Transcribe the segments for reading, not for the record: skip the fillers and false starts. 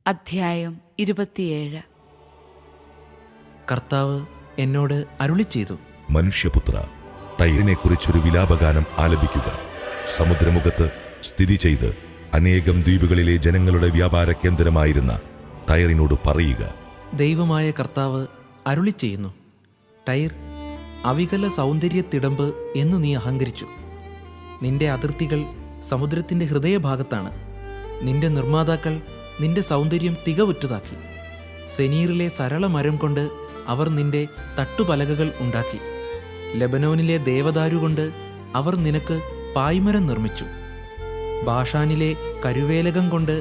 അധ്യായം 27. കർത്താവ് എന്നോട് അരുളിച്ചെയ്തു, മനുഷ്യപുത്ര, ടൈറിനെക്കുറിച്ചൊരു വിലാപഗാനം ആലപിക്കുക. സമുദ്രമുഖത്ത് സ്ഥിതി ചെയ്ത് അനേകം ദ്വീപുകളിലെ ജനങ്ങളുടെ വ്യാപാര കേന്ദ്രമായിരുന്ന ടൈറിനോട് പറയുക, ദൈവമായ കർത്താവ് അരുളിച്ചെയ്യുന്നു, ടൈർ, അവികല സൗന്ദര്യത്തിടമ്പ് എന്നു നീ അഹങ്കരിച്ചു. നിന്റെ അതിർത്തികൾ സമുദ്രത്തിൻ്റെ ഹൃദയഭാഗത്താണ്. നിന്റെ നിർമ്മാതാക്കൾ നിന്റെ സൗന്ദര്യം തികവുറ്റതാക്കി. സെനീറിലെ സരള മരം കൊണ്ട് അവർ നിന്റെ തട്ടുപലകകൾ ഉണ്ടാക്കി. ലെബനോനിലെ ദേവദാരു കൊണ്ട് അവർ നിനക്ക് പായ്മരം നിർമ്മിച്ചു. ബാഷാനിലെ കരുവേലകം കൊണ്ട്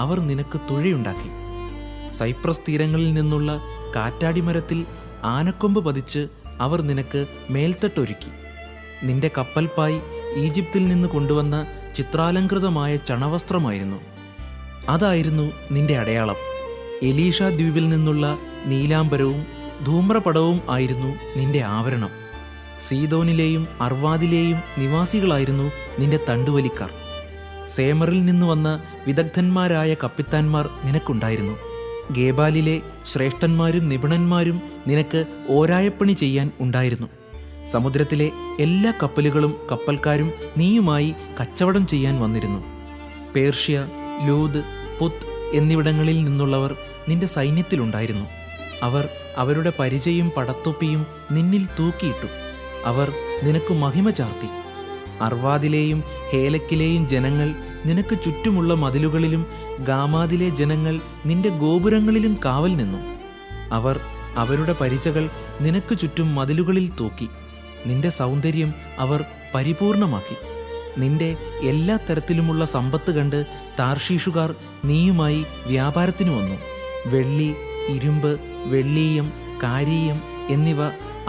അവർ നിനക്ക് തുഴയുണ്ടാക്കി. സൈപ്രസ് തീരങ്ങളിൽ നിന്നുള്ള കാറ്റാടിമരത്തിൽ ആനക്കൊമ്പ് പതിച്ച് അവർ നിനക്ക് മേൽത്തട്ടൊരുക്കി. നിന്റെ കപ്പൽപ്പായ് ഈജിപ്തിൽ നിന്ന് കൊണ്ടുവന്ന ചിത്രാലങ്കൃതമായ ചണവസ്ത്രമായിരുന്നു. അതായിരുന്നു നിന്റെ അടയാളം. എലീഷ ദ്വീപിൽ നിന്നുള്ള നീലാംബരവും ധൂമ്രപടവും ആയിരുന്നു നിന്റെ ആവരണം. സീദോനിലെയും അർവാദിലെയും നിവാസികളായിരുന്നു നിന്റെ തണ്ടുവലിക്കാർ. സേമറിൽ നിന്ന് വന്ന വിദഗ്ധന്മാരായ കപ്പിത്താന്മാർ നിനക്കുണ്ടായിരുന്നു. ഗേബാലിലെ ശ്രേഷ്ഠന്മാരും നിപുണന്മാരും നിനക്ക് ഓരായപ്പണി ചെയ്യാൻ ഉണ്ടായിരുന്നു. സമുദ്രത്തിലെ എല്ലാ കപ്പലുകളും കപ്പൽക്കാരും നീയുമായി കച്ചവടം ചെയ്യാൻ വന്നിരുന്നു. പേർഷ്യ, ലൂദ്, പുത്ത് എന്നിവിടങ്ങളിൽ നിന്നുള്ളവർ നിന്റെ സൈന്യത്തിലുണ്ടായിരുന്നു. അവർ അവരുടെ പരിചയും പടത്തൊപ്പിയും നിന്നിൽ തൂക്കിയിട്ടു. അവർ നിനക്ക് മഹിമ ചാർത്തി. അർവാദിലെയും ഹേലക്കിലെയും ജനങ്ങൾ നിനക്ക് ചുറ്റുമുള്ള മതിലുകളിലും ഗാമാദിലെ ജനങ്ങൾ നിന്റെ ഗോപുരങ്ങളിലും കാവൽ നിന്നു. അവർ അവരുടെ പരിചകൾ നിനക്ക് ചുറ്റും മതിലുകളിൽ തൂക്കി. നിന്റെ സൗന്ദര്യം അവർ പരിപൂർണമാക്കി. നിന്റെ എല്ലാ തരത്തിലുമുള്ള സമ്പത്ത് കണ്ട് താർഷീഷുകാർ നീയുമായി വ്യാപാരത്തിനു വന്നു. വെള്ളി, ഇരുമ്പ്, വെള്ളീയം, കാരീയം എന്നിവ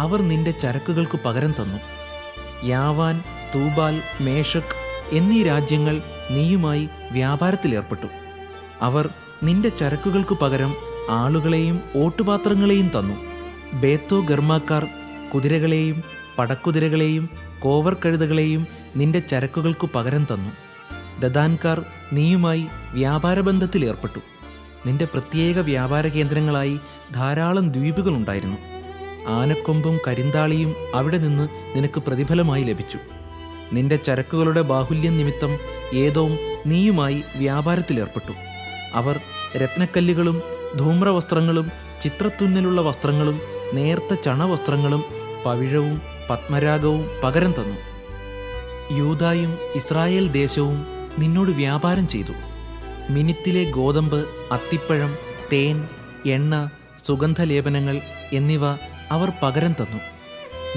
അവർ നിന്റെ ചരക്കുകൾക്ക് പകരം തന്നു. യാവാൻ, തൂബാൽ, മേഷക് എന്നീ രാജ്യങ്ങൾ നീയുമായി വ്യാപാരത്തിലേർപ്പെട്ടു. അവർ നിന്റെ ചരക്കുകൾക്ക് പകരം ആളുകളെയും ഓട്ടുപാത്രങ്ങളെയും തന്നു. ബേത്തോ ഗർമാക്കാർ കുതിരകളെയും പടക്കുതിരകളെയും കോവർ കഴുതകളെയും നിന്റെ ചരക്കുകൾക്കു പകരം തന്നു. ദദാൻകാർ നീയുമായി വ്യാപാരബന്ധത്തിലേർപ്പെട്ടു. നിന്റെ പ്രത്യേക വ്യാപാര കേന്ദ്രങ്ങളായി ധാരാളം ദ്വീപുകളുണ്ടായിരുന്നു. ആനക്കൊമ്പും കരിന്താളിയും അവിടെ നിന്ന് നിനക്ക് പ്രതിഫലമായി ലഭിച്ചു. നിന്റെ ചരക്കുകളുടെ ബാഹുല്യം നിമിത്തം ഏദോം നീയുമായി വ്യാപാരത്തിലേർപ്പെട്ടു. അവർ രത്നക്കല്ലുകളും ധൂമ്രവസ്ത്രങ്ങളും ചിത്രത്തുന്നലുള്ള വസ്ത്രങ്ങളും നേർത്ത ചണവസ്ത്രങ്ങളും പവിഴവും പത്മരാഗവും പകരം തന്നു. യൂദായും ഇസ്രായേൽ ദേശവും നിന്നോട് വ്യാപാരം ചെയ്തു. മിനിത്തിലെ ഗോതമ്പ്, അത്തിപ്പഴം, തേൻ, എണ്ണ, സുഗന്ധലേപനങ്ങൾ എന്നിവ അവർ പകരം തന്നു.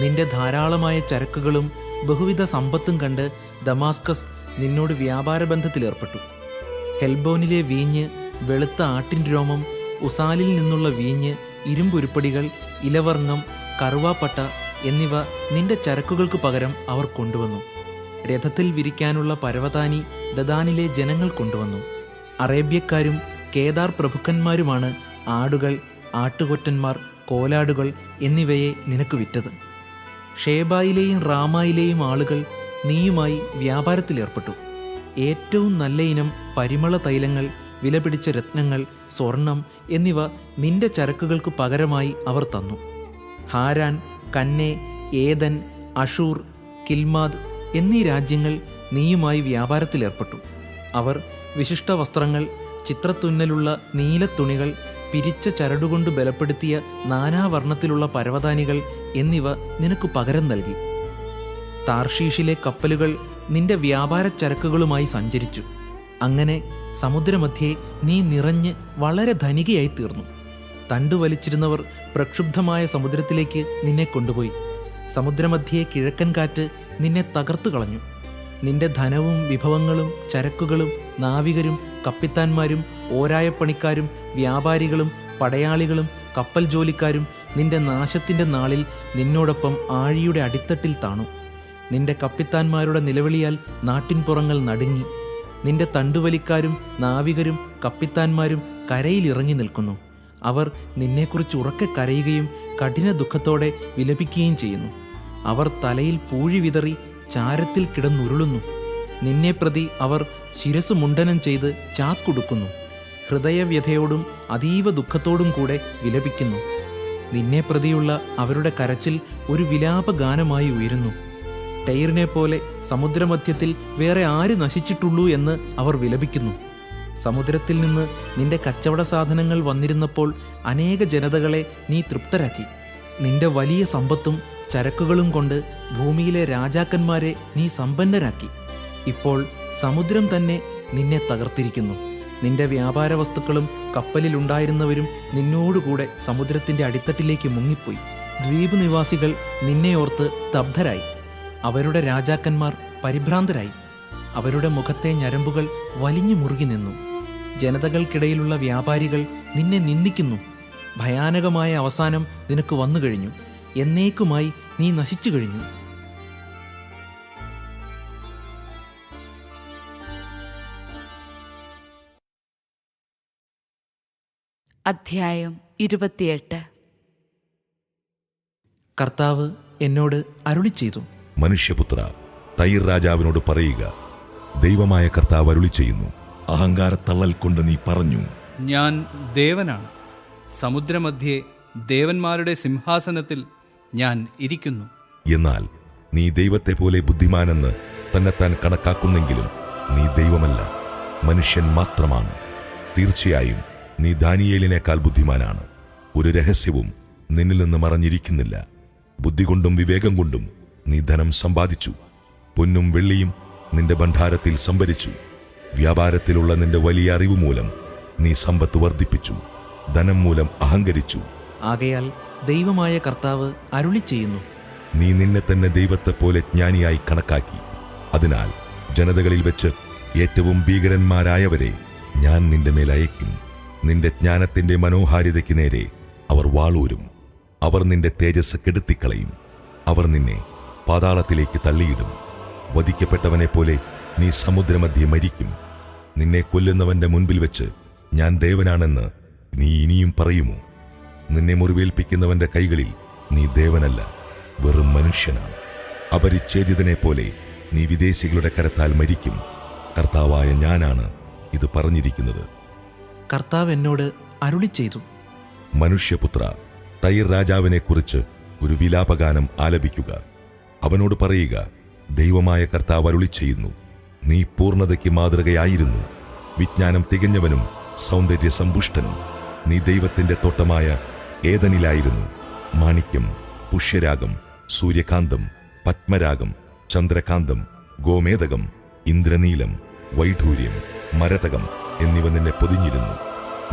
നിന്റെ ധാരാളമായ ചരക്കുകളും ബഹുവിധ സമ്പത്തും കണ്ട് ദമാസ്കസ് നിന്നോട് വ്യാപാരബന്ധത്തിലേർപ്പെട്ടു. ഹെൽബോനിലെ വീഞ്ഞ്, വെളുത്ത ആട്ടിൻ രോമം, ഉസാലിൽ നിന്നുള്ള വീഞ്ഞ്, ഇരുമ്പുരുപ്പടികൾ, ഇലവർണം, കറുവാപ്പട്ട എന്നിവ നിന്റെ ചരക്കുകൾക്ക് പകരം അവർ കൊണ്ടുവന്നു. രഥത്തിൽ വിരിക്കാനുള്ള പരവതാനി ദദാനിലെ ജനങ്ങൾ കൊണ്ടുവന്നു. അറേബ്യക്കാരും കേദാർ പ്രഭുക്കന്മാരുമാണ് ആടുകൾ, ആട്ടുകൊറ്റന്മാർ, കോലാടുകൾ എന്നിവയെ നിനക്ക് വിറ്റത്. ഷേബായിലെയും റാമായിലെയും ആളുകൾ നീയുമായി വ്യാപാരത്തിലേർപ്പെട്ടു. ഏറ്റവും നല്ല ഇനം പരിമള തൈലങ്ങൾ, വിലപിടിച്ച രത്നങ്ങൾ, സ്വർണം എന്നിവ നിന്റെ ചരക്കുകൾക്ക് പകരമായി അവർ തന്നു. ഹാരാൻ, കന്നെ, ഏദൻ, അഷൂർ, കിൽമാദ് എന്നീ രാജ്യങ്ങൾ നീയുമായി വ്യാപാരത്തിലേർപ്പെട്ടു. അവർ വിശിഷ്ട വസ്ത്രങ്ങൾ, ചിത്രത്തുന്നലുള്ള നീലത്തുണികൾ, പിരിച്ച ചരടുകൊണ്ട് ബലപ്പെടുത്തിയ നാനാവർണ്ണത്തിലുള്ള പരവതാനികൾ എന്നിവ നിനക്ക് പകരം നൽകി. താർഷീഷിലെ കപ്പലുകൾ നിന്റെ വ്യാപാര ചരക്കുകളുമായി സഞ്ചരിച്ചു. അങ്ങനെ സമുദ്രമധ്യേ നീ നിറഞ്ഞ് വളരെ ധനികയായി തീർന്നു. തണ്ടുവലിച്ചിരുന്നവർ പ്രക്ഷുബ്ധമായ സമുദ്രത്തിലേക്ക് നിന്നെ കൊണ്ടുപോയി. സമുദ്രമധ്യേ കിഴക്കൻ കാറ്റ് നിന്നെ തകർത്തു കളഞ്ഞു. നിന്റെ ധനവും വിഭവങ്ങളും ചരക്കുകളും നാവികരും കപ്പിത്താന്മാരും ഓരായപ്പണിക്കാരും വ്യാപാരികളും പടയാളികളും കപ്പൽ ജോലിക്കാരും നിന്റെ നാശത്തിൻ്റെ നാളിൽ നിന്നോടൊപ്പം ആഴിയുടെ അടിത്തട്ടിൽ താണു. നിന്റെ കപ്പിത്താന്മാരുടെ നിലവിളിയാൽ നാട്ടിൻപുറങ്ങൾ നടുങ്ങി. നിന്റെ തണ്ടുവലിക്കാരും നാവികരും കപ്പിത്താന്മാരും കരയിലിറങ്ങി നിൽക്കുന്നു. അവർ നിന്നെക്കുറിച്ച് ഉറക്കെ കരയുകയും കഠിന ദുഃഖത്തോടെ വിലപിക്കുകയും ചെയ്യുന്നു. അവർ തലയിൽ പൂഴി വിതറി ചാരത്തിൽ കിടന്നുരുളുന്നു. നിന്നെ പ്രതി അവർ ശിരസ് മുണ്ഡനം ചെയ്ത് ചാക്കുടുക്കുന്നു. ഹൃദയവ്യഥയോടും അതീവ ദുഃഖത്തോടും കൂടെ വിലപിക്കുന്നു. നിന്നെ പ്രതിയുള്ള അവരുടെ കരച്ചിൽ ഒരു വിലാപഗാനമായി ഉയരുന്നു. ടൈറിനെ പോലെ സമുദ്രമധ്യത്തിൽ വേറെ ആര് നശിച്ചിട്ടുള്ളൂ എന്ന് അവർ വിലപിക്കുന്നു. സമുദ്രത്തിൽ നിന്ന് നിന്റെ കച്ചവട സാധനങ്ങൾ വന്നിരുന്നപ്പോൾ അനേക ജനതകളെ നീ തൃപ്തരാക്കി. നിന്റെ വലിയ സമ്പത്തും ചരക്കുകളും കൊണ്ട് ഭൂമിയിലെ രാജാക്കന്മാരെ നീ സമ്പന്നരാക്കി. ഇപ്പോൾ സമുദ്രം തന്നെ നിന്നെ തകർത്തിരിക്കുന്നു. നിന്റെ വ്യാപാര വസ്തുക്കളും കപ്പലിലുണ്ടായിരുന്നവരും നിന്നോടുകൂടെ സമുദ്രത്തിൻ്റെ അടിത്തട്ടിലേക്ക് മുങ്ങിപ്പോയി. ദ്വീപ് നിവാസികൾ നിന്നെ ഓർത്ത് സ്തബ്ധരായി. അവരുടെ രാജാക്കന്മാർ പരിഭ്രാന്തരായി. അവരുടെ മുഖത്തെ ഞരമ്പുകൾ വലിഞ്ഞു മുറുകി നിന്നു. ജനതകൾക്കിടയിലുള്ള വ്യാപാരികൾ നിന്നെ നിന്ദിക്കുന്നു. ഭയാനകമായ അവസാനം നിനക്ക് വന്നു കഴിഞ്ഞു. എന്നേക്കുമായി നീ നശിച്ചു കഴിഞ്ഞു. അധ്യായം 28. കർത്താവ് എന്നോട് അരുളി ചെയ്തു, മനുഷ്യപുത്ര, തൈർ രാജാവിനോട് പറയുക, ദൈവമായ കർത്താവ് അരുളി ചെയ്യുന്നു, അഹങ്കാരത്തള്ളൽ കൊണ്ട് നീ പറഞ്ഞു, ഞാൻ ദേവനാണ്. സമുദ്രമധ്യേ ദേവന്മാരുടെ സിംഹാസനത്തിൽ ഞാൻ ഇരിക്കുന്നു. എന്നാൽ നീ ദൈവത്തെ പോലെ ബുദ്ധിമാനെന്ന് തന്നെത്താൻ കണക്കാക്കുന്നെങ്കിലും നീ ദൈവമല്ല, മനുഷ്യൻ മാത്രമാണ്. തീർച്ചയായും നീ ദാനിയേലിനേക്കാൾ ബുദ്ധിമാനാണ്. ഒരു രഹസ്യവും നിന്നിൽ നിന്ന് മറഞ്ഞിരിക്കുന്നില്ല. ബുദ്ധി കൊണ്ടും വിവേകം കൊണ്ടും നീ ധനം സമ്പാദിച്ചു. പൊന്നും വെള്ളിയും നിന്റെ ഭണ്ഡാരത്തിൽ സംഭരിച്ചു. വ്യാപാരത്തിലുള്ള നിന്റെ വലിയ അറിവ് മൂലം നീ സമ്പത്ത് വർദ്ധിപ്പിച്ചു. ധനം മൂലം അഹങ്കരിച്ചു. ആകയാൽ ദൈവമായ കർത്താവ് അരുളി ചെയ്യുന്നു, നീ നിന്നെ തന്നെ ദൈവത്തെപ്പോലെ ജ്ഞാനിയായി കണക്കാക്കി. അതിനാൽ ജനതകളിൽ വെച്ച് ഏറ്റവും ഭീകരന്മാരായവരെ ഞാൻ നിന്റെ മേൽ അയക്കും. നിന്റെ ജ്ഞാനത്തിന്റെ മനോഹാരിതയ്ക്ക് നേരെ അവർ വാളൂരും. അവർ നിന്റെ തേജസ് കെടുത്തിക്കളയും. അവർ നിന്നെ പാതാളത്തിലേക്ക് തള്ളിയിടും. വധിക്കപ്പെട്ടവനെപ്പോലെ നീ സമുദ്രമധ്യേ മരിക്കും. നിന്നെ കൊല്ലുന്നവന്റെ മുൻപിൽ വെച്ച് ഞാൻ ദേവനാണെന്ന് നീ ഇനിയും പറയുമോ? നിന്നെ മുറിവേൽപ്പിക്കുന്നവന്റെ കൈകളിൽ നീ ദേവനല്ല, വെറും മനുഷ്യനാണ്. അപരിച്ഛേദിതനെപ്പോലെ നീ വിദേശികളുടെ കരത്താൽ മരിക്കും. കർത്താവായ ഞാനാണ് ഇത് പറഞ്ഞിരിക്കുന്നത്. കർത്താവ് എന്നോട് അരുളി ചെയ്തു, മനുഷ്യപുത്ര, തൈർ രാജാവിനെക്കുറിച്ച് ഒരു വിലാപഗാനം ആലപിക്കുക. അവനോട് പറയുക, ദൈവമായ കർത്താവ് അരുളി ചെയ്യുന്നു, നീ പൂർണ്ണതയ്ക്ക് മാതൃകയായിരുന്നു. വിജ്ഞാനം തികഞ്ഞവനും സൗന്ദര്യസമ്പുഷ്ടനും. നീ ദൈവത്തിന്റെ തോട്ടമായ ഏദനിലായിരുന്നു. മാണിക്യം, പുഷ്യരാഗം, സൂര്യകാന്തം, പത്മരാഗം, ചന്ദ്രകാന്തം, ഗോമേതകം, ഇന്ദ്രനീലം, വൈഢൂര്യം, മരതകം എന്നിവ നിന്നെ പൊതിഞ്ഞിരുന്നു.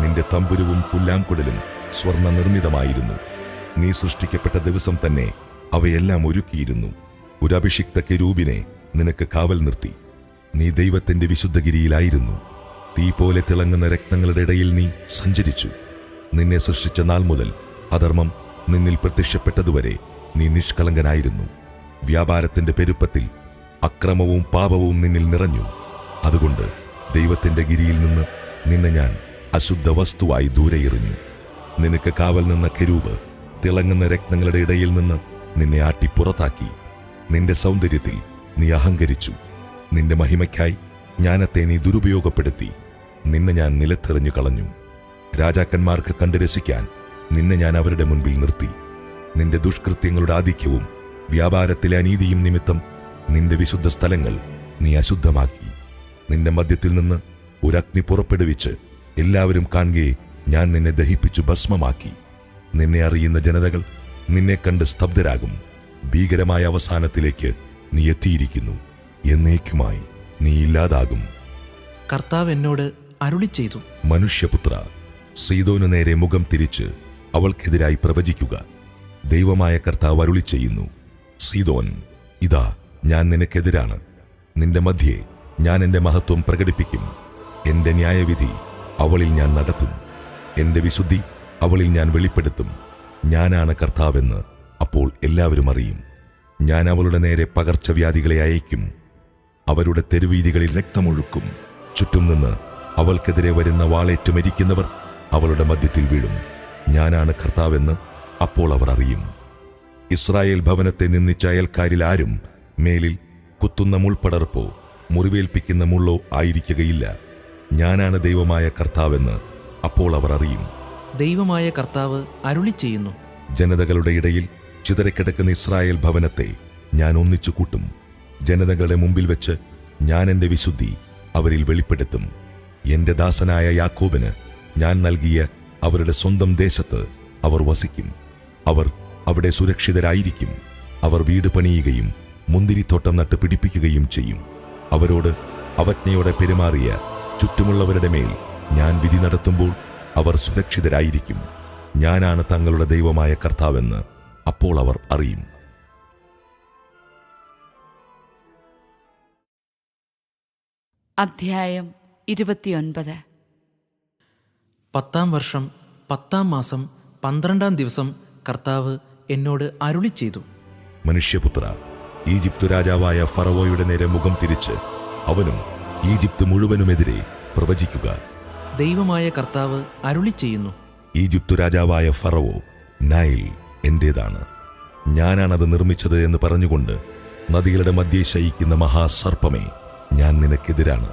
നിന്റെ തമ്പുരുവും പുല്ലാംകുടലും സ്വർണ്ണ നിർമ്മിതമായിരുന്നു. നീ സൃഷ്ടിക്കപ്പെട്ട ദിവസം തന്നെ അവയെല്ലാം ഒരുക്കിയിരുന്നു. ഒരു അഭിഷിക്ത കെരൂബിനെ നിനക്ക് കാവൽ നിർത്തി. നീ ദൈവത്തിന്റെ വിശുദ്ധഗിരിയിലായിരുന്നു. തീ പോലെ തിളങ്ങുന്ന രത്നങ്ങളുടെ ഇടയിൽ നീ സഞ്ചരിച്ചു. നിന്നെ സൃഷ്ടിച്ച നാൾ മുതൽ അധർമ്മം നിന്നിൽ പ്രത്യക്ഷപ്പെട്ടതുവരെ നീ നിഷ്കളങ്കനായിരുന്നു. വ്യാപാരത്തിന്റെ പെരുപ്പത്തിൽ അക്രമവും പാപവും നിന്നിൽ നിറഞ്ഞു. അതുകൊണ്ട് ദൈവത്തിന്റെ ഗിരിയിൽ നിന്ന് നിന്നെ ഞാൻ അശുദ്ധ വസ്തുവായി ദൂരെ എറിഞ്ഞു. നിനക്ക് കാവൽ നിന്ന കെരൂബ് തിളങ്ങുന്ന രത്നങ്ങളുടെ ഇടയിൽ നിന്ന് നിന്നെ ആട്ടി പുറത്താക്കി. നിന്റെ സൗന്ദര്യത്തിൽ നീ അഹങ്കരിച്ചു. നിന്റെ മഹിമയ്ക്കായി ജ്ഞാനത്തെ നീ ദുരുപയോഗപ്പെടുത്തി. നിന്നെ ഞാൻ നിലത്തെറിഞ്ഞു കളഞ്ഞു. രാജാക്കന്മാർക്ക് കണ്ടു രസിക്കാൻ നിന്നെ ഞാൻ അവരുടെ മുൻപിൽ നിർത്തി. നിന്റെ ദുഷ്കൃത്യങ്ങളുടെ ആധിക്യവും വ്യാപാരത്തിലെ അനീതിയും നിമിത്തം നിന്റെ വിശുദ്ധ സ്ഥലങ്ങൾ നീ അശുദ്ധമാക്കി. നിന്റെ മധ്യത്തിൽ നിന്ന് ഒരു അഗ്നി പുറപ്പെടുവിച്ച് എല്ലാവരും കാണുകയെ ഞാൻ നിന്നെ ദഹിപ്പിച്ചു ഭസ്മമാക്കി. നിന്നെ അറിയുന്ന ജനതകൾ നിന്നെ കണ്ട് സ്തബ്ധരാകും. ഭീകരമായ അവസാനത്തിലേക്ക് നീ എത്തിയിരിക്കുന്നു. എന്നേക്കുമായി നീ ഇല്ലാതാകും. കർത്താവ് എന്നോട് അരുളി ചെയ്തു, മനുഷ്യപുത്ര, സീദോനു നേരെ മുഖം തിരിച്ച് അവൾക്കെതിരായി പ്രവചിക്കുക. ദൈവമായ കർത്താവ് അരുളി ചെയ്യുന്നു, സീദോൻ, ഇതാ ഞാൻ നിനക്കെതിരാണ്. നിന്റെ മധ്യേ ഞാൻ എന്റെ മഹത്വം പ്രകടിപ്പിക്കും. എന്റെ ന്യായവിധി അവളിൽ ഞാൻ നടത്തും. എന്റെ വിശുദ്ധി അവളിൽ ഞാൻ വെളിപ്പെടുത്തും. ഞാനാണ് കർത്താവെന്ന് അപ്പോൾ എല്ലാവരും അറിയും. ഞാൻ അവളുടെ നേരെ പകർച്ചവ്യാധികളെ അയക്കും. അവരുടെ തെരുവീതികളിൽ രക്തമൊഴുക്കും. ചുറ്റും നിന്ന് അവൾക്കെതിരെ വരുന്ന വാളേറ്റു മരിക്കുന്നവർ അവളുടെ മധ്യത്തിൽ വീഴും. ഞാനാണ് കർത്താവെന്ന് അപ്പോൾ അവർ അറിയും. ഇസ്രായേൽ ഭവനത്തെ നിന്ദിച്ച അയൽക്കാരിൽ ആരും മേലിൽ കുത്തുന്ന മുൾപ്പടർപ്പോ മുറിവേൽപ്പിക്കുന്ന മുള്ളോ ആയിരിക്കുകയില്ല. ഞാനാണ് ദൈവമായ കർത്താവെന്ന് അപ്പോൾ അവർ അറിയും. ദൈവമായ കർത്താവ് അരുളി ചെയ്യുന്നു. ജനതകളുടെ ഇടയിൽ ചിതറിക്കിടക്കുന്ന ഇസ്രായേൽ ഭവനത്തെ ഞാൻ ഒന്നിച്ചു കൂട്ടും. ജനതകളുടെ മുമ്പിൽ വെച്ച് ഞാൻ എൻ്റെ വിശുദ്ധി അവരിൽ വെളിപ്പെടുത്തും. എൻ്റെ ദാസനായ യാക്കോബിന് ഞാൻ നൽകിയ അവരുടെ സ്വന്തം ദേശത്ത് അവർ വസിക്കും. അവർ അവിടെ സുരക്ഷിതരായിരിക്കും. അവർ വീട് പണിയുകയും മുന്തിരിത്തോട്ടം നട്ട് പിടിപ്പിക്കുകയും ചെയ്യും. അവരോട് അവജ്ഞയോടെ പെരുമാറിയ ചുറ്റുമുള്ളവരുടെ മേൽ ഞാൻ വിധി നടത്തുമ്പോൾ അവർ സുരക്ഷിതരായിരിക്കും. ഞാനാണ് തങ്ങളുടെ ദൈവമായ കർത്താവെന്ന് അപ്പോൾ അവർ അറിയും. അധ്യായം 29. 10-ാം വർഷം 10-ാം മാസം 12-ാം ദിവസം കർത്താവ് എന്നോട് അരുളി ചെയ്തു. മനുഷ്യപുത്ര, ഈജിപ്ത് രാജാവായ ഫറവോയുടെ നേരെ മുഖം തിരിച്ച് അവനും ഈജിപ്ത് മുഴുവനുമെതിരെ പ്രവചിക്കുക. ദൈവമായ കർത്താവ് അരുളി ചെയ്യുന്നു. ഈജിപ്തു രാജാവായ ഫറവോ, നൈൽ എന്റേതാണ്, ഞാനാണത് നിർമ്മിച്ചത് എന്ന് പറഞ്ഞുകൊണ്ട് നദികളുടെ മധ്യേ ശയിക്കുന്ന മഹാസർപ്പമേ, ഞാൻ നിനക്കെതിരാണ്.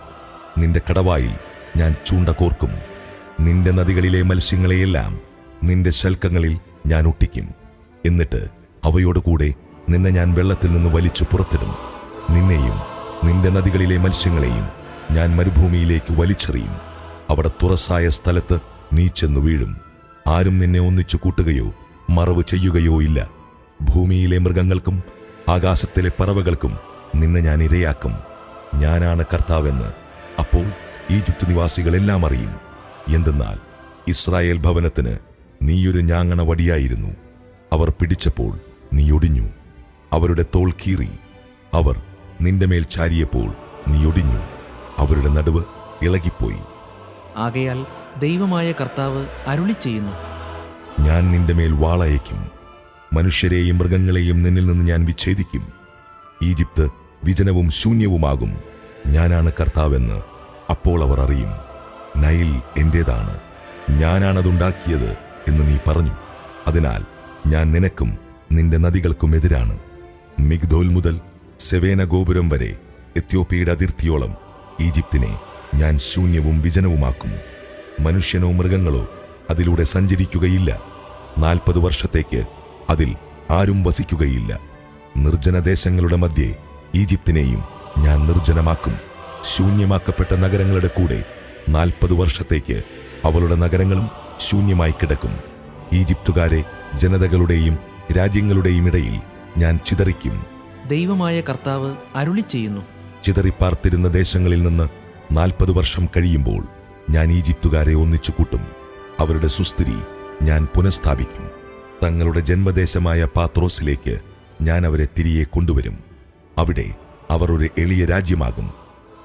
നിന്റെ കടവായിൽ ഞാൻ ചൂണ്ട കോർക്കും. നിന്റെ നദികളിലെ മത്സ്യങ്ങളെയെല്ലാം നിന്റെ ശൽക്കങ്ങളിൽ ഞാൻ ഒട്ടിക്കും. എന്നിട്ട് അവയോട് കൂടെ നിന്നെ ഞാൻ വെള്ളത്തിൽ നിന്ന് വലിച്ചു പുറത്തിടും. നിന്നെയും നിന്റെ നദികളിലെ മത്സ്യങ്ങളെയും ഞാൻ മരുഭൂമിയിലേക്ക് വലിച്ചെറിയും. അവിടെ തുറസായ സ്ഥലത്ത് നീ ചെന്നു വീഴും. ആരും നിന്നെ ഒന്നിച്ചു കൂട്ടുകയോ മറവ് ചെയ്യുകയോ ഇല്ല. ഭൂമിയിലെ മൃഗങ്ങൾക്കും ആകാശത്തിലെ പറവകൾക്കും നിന്നെ ഞാൻ ഇരയാക്കും. ഞാനാണ് കർത്താവെന്ന് അപ്പോൾ ഈജിപ്ത് നിവാസികളെല്ലാം അറിയും. എന്തെന്നാൽ ഇസ്രായേൽ ഭവനത്തിന് നീയൊരു ഞാങ്ങണ വടിയായിരുന്നു. അവർ പിടിച്ചപ്പോൾ നീ ഒടിഞ്ഞു. അവരുടെ തോൾ കീറി. അവർ നിന്റെ മേൽ ചാരിയപ്പോൾ നീ ഒടിഞ്ഞു. അവരുടെ നടുവ് ഇളകിപ്പോയി. ആകയാൽ ദൈവമായ കർത്താവ് അരുളി ചെയ്യുന്നു. ഞാൻ നിന്റെ മേൽ വാളയക്കും. മനുഷ്യരെയും മൃഗങ്ങളെയും നിന്നിൽ നിന്ന് ഞാൻ വിച്ഛേദിക്കും. ഈജിപ്ത് വിജനവും ശൂന്യവുമാകും. ഞാനാണ് കർത്താവെന്ന് അപ്പോൾ അവർ അറിയും. നൈൽ എന്റേതാണ്, ഞാനാണതുണ്ടാക്കിയത് എന്ന് നീ പറഞ്ഞു. അതിനാൽ ഞാൻ നിനക്കും നിന്റെ നദികൾക്കും എതിരാണ്. മിഗ്ദോൽ മുതൽ സെവേന ഗോപുരം വരെ എത്യോപ്യയുടെ അതിർത്തിയോളം ഈജിപ്തിനെ ഞാൻ ശൂന്യവും വിജനവുമാക്കും. മനുഷ്യനോ മൃഗങ്ങളോ അതിലൂടെ സഞ്ചരിക്കുകയില്ല. 40 വർഷത്തേക്ക് അതിൽ ആരും വസിക്കുകയില്ല. നിർജ്ജനദേശങ്ങളുടെ മധ്യേ ഈജിപ്തിനെയും ഞാൻ നിർജ്ജനമാക്കും. ശൂന്യമാക്കപ്പെട്ട നഗരങ്ങളുടെ കൂടെ 40 വർഷത്തേക്ക് അവളുടെ നഗരങ്ങളും ശൂന്യമായി കിടക്കും. ഈജിപ്തുകാരെ ജനതകളുടെയും രാജ്യങ്ങളുടെയും ഇടയിൽ ഞാൻ ചിതറിക്കും. ദൈവമായ കർത്താവ് അരുളി ചെയ്യുന്നു. ചിതറിപ്പാർത്തിരുന്ന ദേശങ്ങളിൽ നിന്ന് 40 വർഷം കഴിയുമ്പോൾ ഞാൻ ഈജിപ്തുകാരെ ഒന്നിച്ചു കൂട്ടും. അവരുടെ സുസ്ഥിതി ഞാൻ പുനഃസ്ഥാപിക്കും. തങ്ങളുടെ ജന്മദേശമായ പാത്രോസിലേക്ക് ഞാൻ അവരെ തിരികെ കൊണ്ടുവരും. അവിടെ അവർ ഒരു എളിയ രാജ്യമാകും.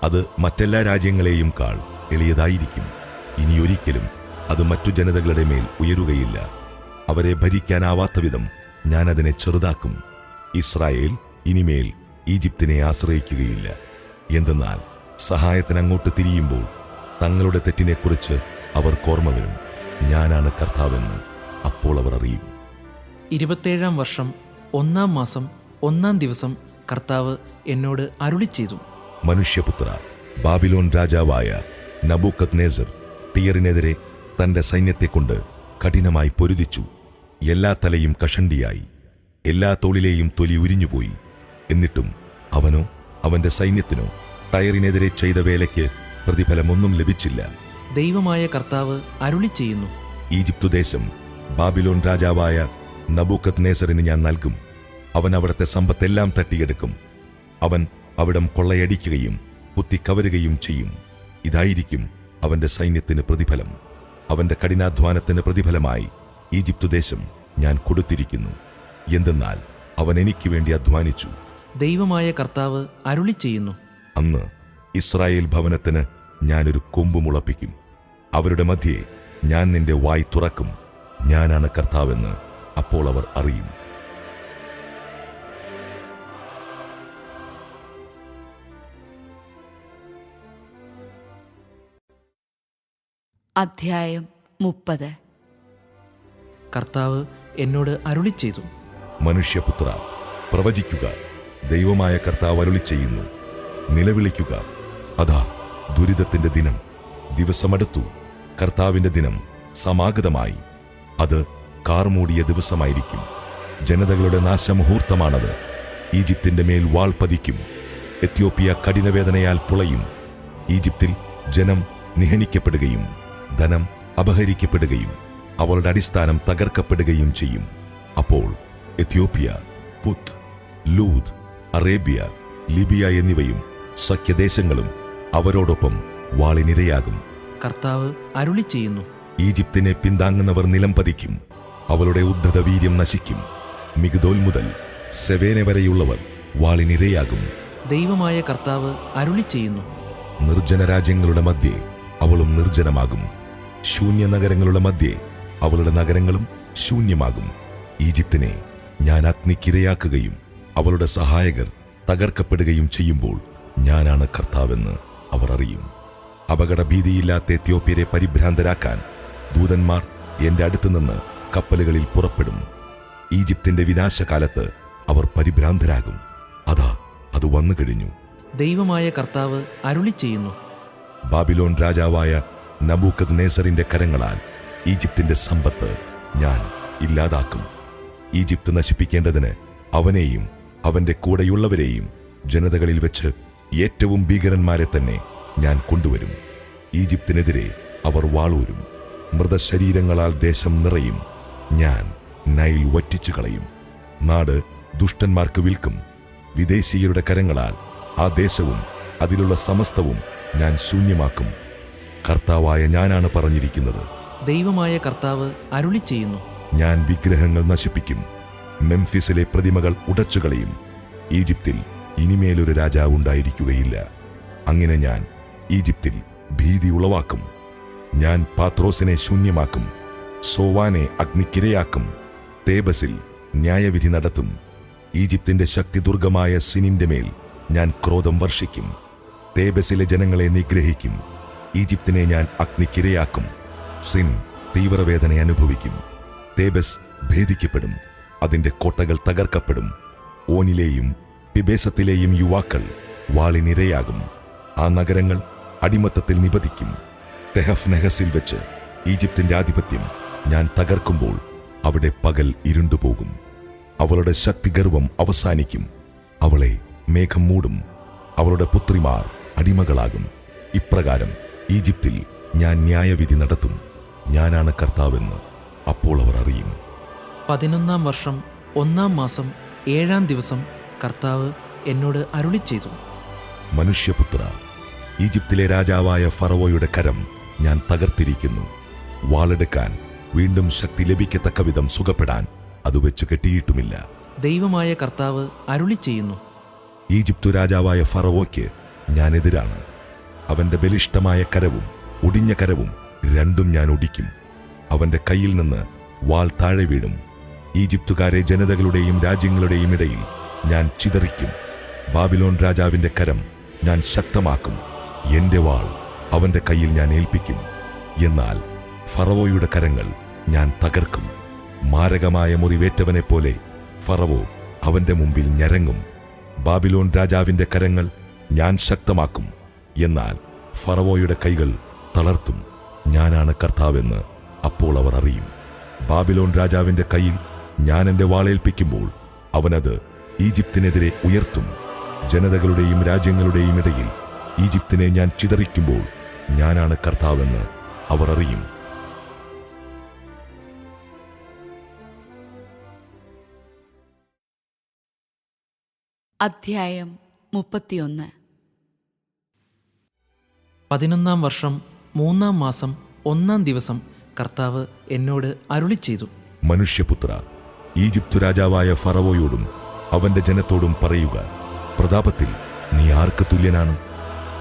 അത് മറ്റെല്ലാ രാജ്യങ്ങളെയും കാൾ എളിയതായിരിക്കും. ഇനിയൊരിക്കലും അത് മറ്റു ജനതകളുടെ മേൽ ഉയരുകയില്ല. അവരെ ഭരിക്കാനാവാത്ത വിധം ഞാൻ അതിനെ ചെറുതാക്കും. ഇസ്രായേൽ ഇനിമേൽ ഈജിപ്തിനെ ആശ്രയിക്കുകയില്ല. എന്തെന്നാൽ സഹായത്തിന് അങ്ങോട്ട് തിരിയുമ്പോൾ തങ്ങളുടെ തെറ്റിനെക്കുറിച്ച് അവർ ഓർമ്മ വരും. ഞാനാണ് കർത്താവെന്ന് അപ്പോൾ അവർ അറിയും. 27-ാം വർഷം 1-ാം മാസം 1-ാം ദിവസം കർത്താവ് എന്നോട് അരുളി ചെയ്തു. മനുഷ്യപുത്ര, ബാബിലോൺ രാജാവായ നബൂക്കദ്നേസർ ടീയറിനെതിരെ തന്റെ സൈന്യത്തെക്കൊണ്ട് കഠിനമായി പൊരുതിച്ചു. എല്ലാ തലയും കഷണ്ടിയായി, എല്ലാ തോളിലെയും തൊലി ഉരിഞ്ഞുപോയി. എന്നിട്ടും അവനോ അവന്റെ സൈന്യത്തിനോ ടയറിനെതിരെ ചെയ്ത വേലയ്ക്ക് പ്രതിഫലമൊന്നും ലഭിച്ചില്ല. ദൈവമായ കർത്താവ് അരുളി ചെയ്യുന്നു. ഈജിപ്തു ദേശം ബാബിലോൺ രാജാവായ നബൂക്കദ്നേസറിന് ഞാൻ നൽകും. അവൻ അവിടത്തെ സമ്പത്തെല്ലാം തട്ടിയെടുക്കും. അവൻ അവിടം കൊള്ളയടിക്കുകയും കുത്തിക്കവരുകയും ചെയ്യും. ഇതായിരിക്കും അവന്റെ സൈന്യത്തിന് പ്രതിഫലം. അവന്റെ കഠിനാധ്വാനത്തിന് പ്രതിഫലമായി ഈജിപ്തു ദേശം ഞാൻ കൊടുത്തിരിക്കുന്നു. എന്തെന്നാൽ അവൻ എനിക്ക് വേണ്ടി അധ്വാനിച്ചു. ദൈവമായ കർത്താവ് അരുളി ചെയ്യുന്നു. അന്ന് ഇസ്രായേൽ ഭവനത്തിന് ഞാനൊരു കൊമ്പ് മുളപ്പിക്കും. അവരുടെ മധ്യേ ഞാൻ നിന്റെ വായ് തുറക്കും. ഞാനാണ് കർത്താവെന്ന് അപ്പോൾ അവർ അറിയും. അധ്യായം 30. കർത്താവ് എന്നോട് അരുളി ചെയ്തു. മനുഷ്യപുത്ര, പ്രവചിക്കുക. ദൈവമായ കർത്താവ് അരുളി ചെയ്യുന്നു. നിലവിളിക്കുക. അതാ ദുരിതത്തിന്റെ ദിനം, ദിവസമടുത്തു, കർത്താവിന്റെ ദിനം സമാഗതമായി. അത് കാർമൂടിയ ദിവസമായിരിക്കും. ജനതകളുടെ നാശമുഹൂർത്തമാണത്. ഈജിപ്തിന്റെ മേൽ വാൾ പതിക്കും. എത്യോപ്യ കഠിനവേദനയാൽ പുളയും. ഈജിപ്തിൽ ജനം നിഹനിക്കപ്പെടുകയും ധനം അപഹരിക്കപ്പെടുകയും അവളുടെ അടിസ്ഥാനം തകർക്കപ്പെടുകയും ചെയ്യും. അപ്പോൾ എത്യോപ്യ, പുത്ത്, ലൂദ്, അറേബ്യ, ലിബിയ എന്നിവയും സഖ്യദേശങ്ങളും അവരോടൊപ്പം വാളിനിരയാകും. കർത്താവ് അരുളി ചെയ്യുന്നു. ഈജിപ്തിനെ പിന്താങ്ങുന്നവർ നിലം പതിക്കും. അവളുടെ ഉദ്ധത വീര്യം നശിക്കും. മിഗ്ദോൽ മുതൽ സെവേനെ വരെയുള്ളവർ വാളിനിരയാകും. ദൈവമായ കർത്താവ് അരുളി ചെയ്യുന്നു. നിർജ്ജന രാജ്യങ്ങളുടെ മധ്യേ അവളും നിർജ്ജനമാകും. ശൂന്യ നഗരങ്ങളുടെ മധ്യേ അവളുടെ നഗരങ്ങളും ശൂന്യമാകും. ഈജിപ്തിനെ ഞാൻ അഗ്നിക്കിരയാക്കുകയും അവളുടെ സഹായകർ തകർക്കപ്പെടുകയും ചെയ്യുമ്പോൾ ഞാനാണ് കർത്താവെന്ന് അവർ അറിയും. അപകടഭീതിയില്ലാത്ത എത്യോപ്യരെ പരിഭ്രാന്തരാക്കാൻ ദൂതന്മാർ എന്റെ അടുത്തുനിന്ന് കപ്പലുകളിൽ പുറപ്പെടും. ഈജിപ്തിന്റെ വിനാശകാലത്ത് അവർ പരിഭ്രാന്തരാകും. അതാ അത് വന്നു കഴിഞ്ഞു. ദൈവമായ കർത്താവ് അരുളി ചെയ്യുന്നു. ബാബിലോൺ രാജാവായ നബൂഖദ്നേസറിന്റെ കരങ്ങളാൽ ഈജിപ്തിന്റെ സമ്പത്ത് ഞാൻ ഇല്ലാതാക്കും. ഈജിപ്ത് നശിപ്പിക്കേണ്ടതിന് അവനെയും അവന്റെ കൂടെയുള്ളവരെയും ജനതകളിൽ വെച്ച് ഏറ്റവും ഭീകരന്മാരെ തന്നെ ഞാൻ കൊണ്ടുവരും. ഈജിപ്തിനെതിരെ അവർ വാളൂരും. മൃതശരീരങ്ങളാൽ ദേശം നിറയും. ഞാൻ നൈൽ വറ്റിച്ചു കളയും. നാട് ദുഷ്ടന്മാർക്ക് വിൽക്കും. വിദേശീയരുടെ കരങ്ങളാൽ ആ ദേശവും അതിലുള്ള സമസ്തവും ഞാൻ ശൂന്യമാക്കും. കർത്താവായ ഞാനാണ് പറഞ്ഞിരിക്കുന്നത്. ദൈവമായ കർത്താവ് അരുളി ചെയ്യുന്നു. ഞാൻ വിഗ്രഹങ്ങൾ നശിപ്പിക്കും. മെംഫിസിലെ പ്രതിമകൾ ഉടച്ചുകളയും. ഈജിപ്തിൽ ഇനിമേലൊരു രാജാവ് ഉണ്ടായിരിക്കുകയില്ല. അങ്ങനെ ഞാൻ ഈജിപ്തിൽ ഭീതി ഉളവാക്കും. ഞാൻ പാത്രോസിനെ ശൂന്യമാക്കും. സോവാനെ അഗ്നിക്കിരയാക്കും. തേബസിൽ ന്യായവിധി നടത്തും. ഈജിപ്തിന്റെ ശക്തിദുർഗമായ സിനിന്റെ മേൽ ഞാൻ ക്രോധം വർഷിക്കും. തേബസിലെ ജനങ്ങളെ നിഗ്രഹിക്കും. ഈജിപ്തിനെ ഞാൻ അഗ്നിക്കിരയാക്കും. സിൻ തീവ്രവേദന അനുഭവിക്കും. തേബസ് ഭേദിക്കപ്പെടും. അതിന്റെ കോട്ടകൾ തകർക്കപ്പെടും. ഓനിലെയും പിബേസത്തിലെയും യുവാക്കൾ വാളിനിരയാകും. ആ നഗരങ്ങൾ അടിമത്തത്തിൽ നിപതിക്കും. തെഹഫ് നെഹസിൽ വെച്ച് ഈജിപ്തിന്റെ ആധിപത്യം ഞാൻ തകർക്കുമ്പോൾ അവിടെ പകൽ ഇരുണ്ടുപോകും. അവളുടെ ശക്തിഗർവം അവസാനിക്കും. അവളെ മേഘം മൂടും. അവളുടെ പുത്രിമാർ അടിമകളാകും. ഇപ്രകാരം ഈജിപ്തിൽ ഞാൻ ന്യായവിധി നടത്തും. ഞാനാണ് കർത്താവെന്ന് അപ്പോൾ അവർ അറിയും. 11-ാം വർഷം 1-ാം മാസം 7-ാം ദിവസം കർത്താവ് എന്നോട് അരുളി ചെയ്തു. മനുഷ്യപുത്ര, ഈജിപ്തിലെ രാജാവായ ഫറവോയുടെ കരം ഞാൻ തകർത്തിരിക്കുന്നു. വാളെടുക്കാൻ വീണ്ടും ശക്തി ലഭിക്കത്തക്ക വിധം സുഖപ്പെടാൻ അത് വെച്ച് കെട്ടിയിട്ടുമില്ല. ദൈവമായ കർത്താവ് അരുളി ചെയ്യുന്നു. ഈജിപ്തു രാജാവായ ഫറവോയ്ക്ക് ഞാൻ എതിരാണ്. അവന്റെ ബലിഷ്ഠമായ കരവും ഒടിഞ്ഞ കരവും രണ്ടും ഞാൻ ഒടിക്കും. അവന്റെ കയ്യിൽ നിന്ന് വാൾ താഴെ വീഴും. ഈജിപ്തുകാരെ ജനതകളുടെയും രാജ്യങ്ങളുടെയും ഇടയിൽ ഞാൻ ചിതറിക്കും. ബാബിലോൺ രാജാവിന്റെ കരം ഞാൻ ശക്തമാക്കും. എന്റെ വാൾ അവന്റെ കയ്യിൽ ഞാൻ ഏൽപ്പിക്കും. എന്നാൽ ഫറവോയുടെ കരങ്ങൾ ഞാൻ തകർക്കും. മാരകമായ മുറിവേറ്റവനെ പോലെ ഫറവോ അവന്റെ മുമ്പിൽ ഞരങ്ങും. ബാബിലോൺ രാജാവിന്റെ കരങ്ങൾ ഞാൻ ശക്തമാക്കും. എന്നാൽ ഫറവോയുടെ കൈകൾ തളർത്തും. ഞാനാണ് കർത്താവെന്ന് അപ്പോൾ അവർ അറിയും. ബാബിലോൺ രാജാവിന്റെ കയ്യിൽ ഞാൻ എന്റെ വാളേൽപ്പിക്കുമ്പോൾ അവനത് ഈജിപ്തിനെതിരെ ഉയർത്തും. ജനതകളുടെയും രാജ്യങ്ങളുടെയും ഇടയിൽ ഈജിപ്തിനെ ഞാൻ ചിതറിക്കുമ്പോൾ ഞാനാണ് കർത്താവെന്ന് അവർ അറിയും. അധ്യായം 31. 11-ാം വർഷം 3-ാം മാസം 1-ാം ദിവസം കർത്താവ് എന്നോട് അരുളി ചെയ്തു. മനുഷ്യപുത്ര, ഈജിപ്തു രാജാവായ ഫറവോയോടും അവന്റെ ജനത്തോടും പറയുക, പ്രതാപത്തിൽ നീ ആർക്ക് തുല്യനാണ്?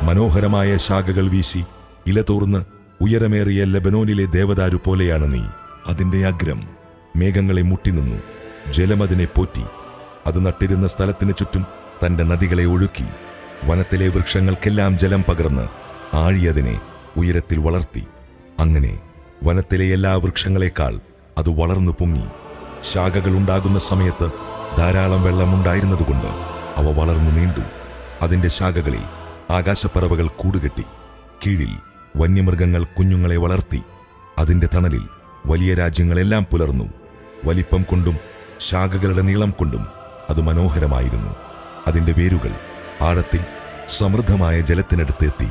മനോഹരമായ ശാഖകൾ വീശി ഇലതോർന്ന് ഉയരമേറിയ ലെബനോനിലെ ദേവദാരു പോലെയാണ് നീ. അതിന്റെ അഗ്രം മേഘങ്ങളെ മുട്ടിനിന്നു. ജലമതിനെ പോറ്റി. അത് നട്ടിരുന്ന സ്ഥലത്തിന് ചുറ്റും തന്റെ നദികളെ ഒഴുക്കി. വനത്തിലെ വൃക്ഷങ്ങൾക്കെല്ലാം ജലം പകർന്ന് ആഴിയതിനെ ഉയരത്തിൽ വളർത്തി. അങ്ങനെ വനത്തിലെ എല്ലാ വൃക്ഷങ്ങളെക്കാൾ അത് വളർന്നു പൊങ്ങി. ശാഖകൾ ഉണ്ടാകുന്ന സമയത്ത് ധാരാളം വെള്ളമുണ്ടായിരുന്നതുകൊണ്ട് അവ വളർന്നു നീണ്ടു. അതിന്റെ ശാഖകളിൽ ആകാശപ്പറവകൾ കൂടുകെട്ടി. കീഴിൽ വന്യമൃഗങ്ങൾ കുഞ്ഞുങ്ങളെ വളർത്തി. അതിന്റെ തണലിൽ വലിയ രാജ്യങ്ങളെല്ലാം പുലർന്നു. വലിപ്പം കൊണ്ടും ശാഖകളുടെ നീളം കൊണ്ടും അത് മനോഹരമായിരുന്നു. അതിന്റെ വേരുകൾ ആഴത്തിൽ സമൃദ്ധമായ ജലത്തിനടുത്ത് എത്തി.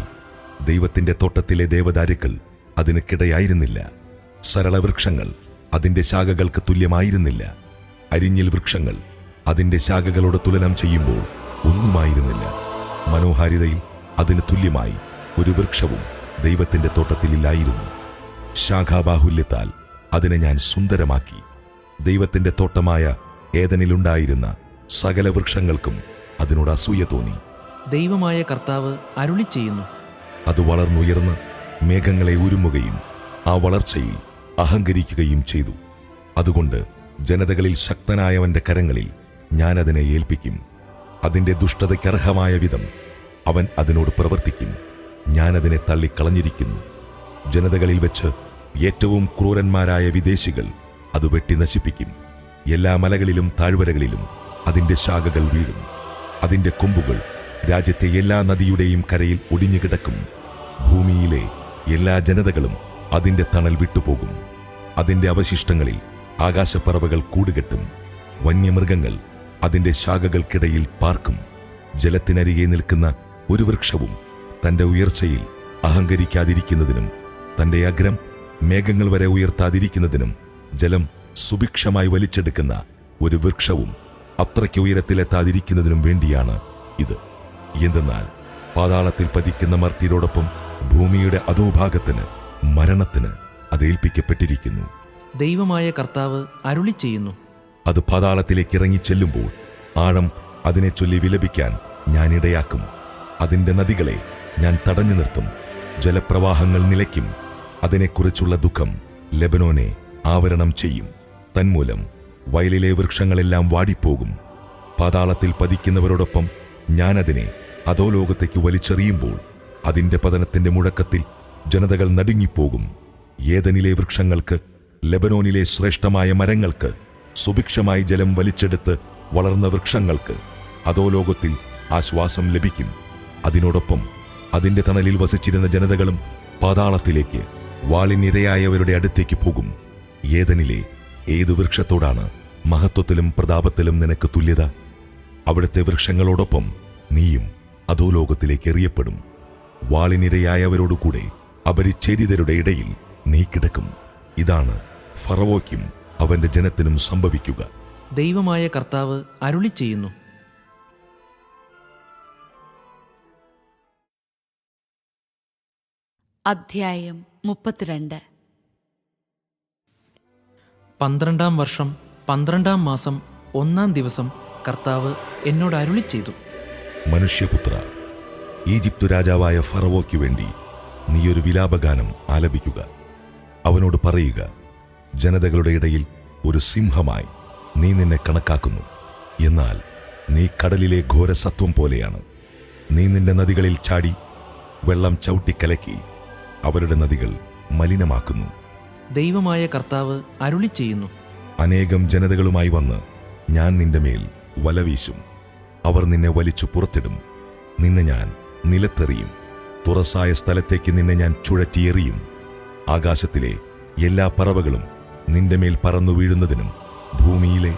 ദൈവത്തിന്റെ തോട്ടത്തിലെ ദേവദാരുക്കൾ അതിന് കിടയായിരുന്നില്ല. സരളവൃക്ഷങ്ങൾ അതിന്റെ ശാഖകൾക്ക് തുല്യമായിരുന്നില്ല. അരിഞ്ഞിൽ വൃക്ഷങ്ങൾ അതിന്റെ ശാഖകളോട് തുലനം ചെയ്യുമ്പോൾ ഒന്നുമായിരുന്നില്ല. മനോഹാരിതയിൽ അതിന് തുല്യമായി ഒരു വൃക്ഷവും ദൈവത്തിന്റെ തോട്ടത്തിലില്ലായിരുന്നു. ശാഖാബാഹുല്യത്താൽ അതിനെ ഞാൻ സുന്ദരമാക്കി. ദൈവത്തിന്റെ തോട്ടമായ ഏദനിലുണ്ടായിരുന്ന സകല വൃക്ഷങ്ങൾക്കും അതിനോട് അസൂയ തോന്നി. ദൈവമായ കർത്താവ് അരുളി ചെയ്യുന്നു. അത് വളർന്നുയർന്ന് മേഘങ്ങളെ ഉരുമുകയും ആ വളർച്ചയിൽ അഹങ്കരിക്കുകയും ചെയ്തു. അതുകൊണ്ട് ജനതകളിൽ ശക്തനായവന്റെ കരങ്ങളിൽ ഞാൻ അതിനെ ഏൽപ്പിക്കും. അതിന്റെ ദുഷ്ടതയ്ക്കർഹമായ വിധം അവൻ അതിനോട് പ്രവർത്തിക്കും. ഞാൻ അതിനെ തള്ളിക്കളഞ്ഞിരിക്കുന്നു. ജനതകളിൽ വെച്ച് ഏറ്റവും ക്രൂരന്മാരായ വിദേശികൾ അത് വെട്ടി നശിപ്പിക്കും. എല്ലാ മലകളിലും താഴ്വരകളിലും അതിന്റെ ശാഖകൾ വീഴും. അതിന്റെ കൊമ്പുകൾ രാജ്യത്തെ എല്ലാ നദിയുടെയും കരയിൽ ഒടിഞ്ഞുകിടക്കും. ഭൂമിയിലെ എല്ലാ ജനതകളും അതിന്റെ തണൽ വിട്ടുപോകും. അതിന്റെ അവശിഷ്ടങ്ങളിൽ ആകാശപ്പറവകൾ കൂടുകെട്ടും. വന്യമൃഗങ്ങൾ അതിന്റെ ശാഖകൾക്കിടയിൽ പാർക്കും. ജലത്തിനരികെ നിൽക്കുന്ന ഒരു വൃക്ഷവും തന്റെ ഉയർച്ചയിൽ അഹങ്കരിക്കാതിരിക്കുന്നതിനും തന്റെ അഗ്രം മേഘങ്ങൾ വരെ ഉയർത്താതിരിക്കുന്നതിനും ജലം സുഭിക്ഷമായി വലിച്ചെടുക്കുന്ന ഒരു വൃക്ഷവും അത്രയ്ക്ക് ഉയരത്തിലെത്താതിരിക്കുന്നതിനും വേണ്ടിയാണ് ഇത്. എന്തെന്നാൽ പാതാളത്തിൽ പതിക്കുന്ന മർത്യരോടൊപ്പം ഭൂമിയുടെ അധോഭാഗത്തിന് മരണത്തിന് അത് ഏൽപ്പിക്കപ്പെട്ടിരിക്കുന്നു. ദൈവമായ കർത്താവ് അരുളി ചെയ്യുന്നു. അത് പാതാളത്തിലേക്ക് ഇറങ്ങിച്ചെല്ലുമ്പോൾ ആഴം അതിനെ ചൊല്ലി വിലപിക്കാൻ ഞാൻ ഇടയാക്കും. അതിന്റെ നദികളെ ഞാൻ തടഞ്ഞു നിർത്തും. ജലപ്രവാഹങ്ങൾ നിലയ്ക്കും. അതിനെക്കുറിച്ചുള്ള ദുഃഖം ലെബനോനെ ആവരണം ചെയ്യും. തന്മൂലം വയലിലെ വൃക്ഷങ്ങളെല്ലാം വാടിപ്പോകും. പാതാളത്തിൽ പതിക്കുന്നവരോടൊപ്പം ഞാൻ അതിനെ അധോലോകത്തേക്ക് വലിച്ചെറിയുമ്പോൾ അതിന്റെ പതനത്തിന്റെ മുഴക്കത്തിൽ ജനതകൾ നടുങ്ങിപ്പോകും. ഏദനിലെ വൃക്ഷങ്ങൾക്ക്, ലെബനോനിലെ ശ്രേഷ്ഠമായ മരങ്ങൾക്ക്, സുഭിക്ഷമായി ജലം വലിച്ചെടുത്ത് വളർന്ന വൃക്ഷങ്ങൾക്ക് അധോലോകത്തിൽ ആശ്വാസം ലഭിക്കും. അതിനോടൊപ്പം അതിന്റെ തണലിൽ വസിച്ചിരുന്ന ജനതകളും പാതാളത്തിലേക്ക് വാളിനിരയായവരുടെ അടുത്തേക്ക് പോകും. ഏദനിലെ ഏതു വൃക്ഷത്തോടാണ് മഹത്വത്തിലും പ്രതാപത്തിലും നിനക്ക് തുല്യത? അവിടുത്തെ വൃക്ഷങ്ങളോടൊപ്പം നീയും അധോലോകത്തിലേക്ക് എറിയപ്പെടും. വാളിനിരയായവരോടുകൂടെ അപരിച്ഛേദിതരുടെ ഇടയിൽ നീ കിടക്കും. ഇതാണ് ഫറവോയ്ക്കും അവന്റെ ജനത്തിനും സംഭവിക്കുക. ദൈവമായ കർത്താവ് അരുളി ചെയ്യുന്നു. അധ്യായം 32. 12-ാം വർഷം 12-ാം മാസം 1-ാം ദിവസം കർത്താവ് എന്നോട് അരുളി ചെയ്തു. മനുഷ്യപുത്ര, ഈജിപ്തു രാജാവായ ഫറവോയ്ക്കു വേണ്ടി നീയൊരു വിലാപഗാനം ആലപിക്കുക. അവനോട് പറയുക, ജനതകളുടെ ഇടയിൽ ഒരു സിംഹമായി നീ നിന്നെ കണക്കാക്കുന്നു. എന്നാൽ നീ കടലിലെ ഘോരസത്വം പോലെയാണ്. നീ നിന്റെ നദികളിൽ ചാടി വെള്ളം ചവിട്ടിക്കലക്കി അവരുടെ നദികൾ മലിനമാക്കുന്നു. ദൈവമായ കർത്താവ് അരുളി ചെയ്യുന്നു. അനേകം ജനതകളുമായി വന്ന് ഞാൻ നിന്റെ മേൽ വലവീശും. അവർ നിന്നെ വലിച്ചു പുറത്തിടും. നിന്നെ ഞാൻ നിലത്തെറിയും. തുറസായ സ്ഥലത്തേക്ക് നിന്നെ ഞാൻ ചുഴറ്റിയെറിയും. ആകാശത്തിലെ എല്ലാ പറവകളും നിന്റെ മേൽ പറന്നു വീഴുന്നതിനും ഭൂമിയിലെ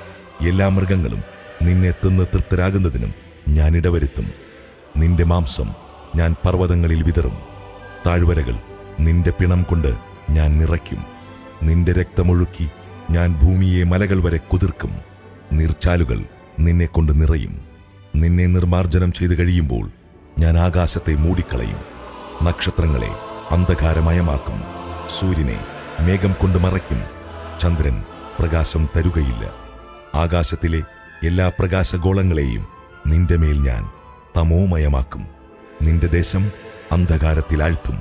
എല്ലാ മൃഗങ്ങളും നിന്നെ തിന്ന് തൃപ്തരാകുന്നതിനും ഞാൻ ഇടവരുത്തും. നിന്റെ മാംസം ഞാൻ പർവ്വതങ്ങളിൽ വിതറും. താഴ്വരകൾ നിന്റെ പിണം കൊണ്ട് ഞാൻ നിറയ്ക്കും. നിന്റെ രക്തമൊഴുക്കി ഞാൻ ഭൂമിയെ മലകൾ വരെ കുതിർക്കും. നീർച്ചാലുകൾ നിന്നെ കൊണ്ട് നിറയും. നിന്നെ നിർമാർജനം ചെയ്തു കഴിയുമ്പോൾ ഞാൻ ആകാശത്തെ മൂടിക്കളയും. നക്ഷത്രങ്ങളെ അന്ധകാരമയമാക്കും. സൂര്യനെ മേഘം കൊണ്ട് മറയ്ക്കും. ചന്ദ്രൻ പ്രകാശം തരുകയില്ല. ആകാശത്തിലെ എല്ലാ പ്രകാശഗോളങ്ങളെയും നിന്റെ മേൽ ഞാൻ തമോമയമാക്കും. നിന്റെ ദേശം അന്ധകാരത്തിലാഴ്ത്തും.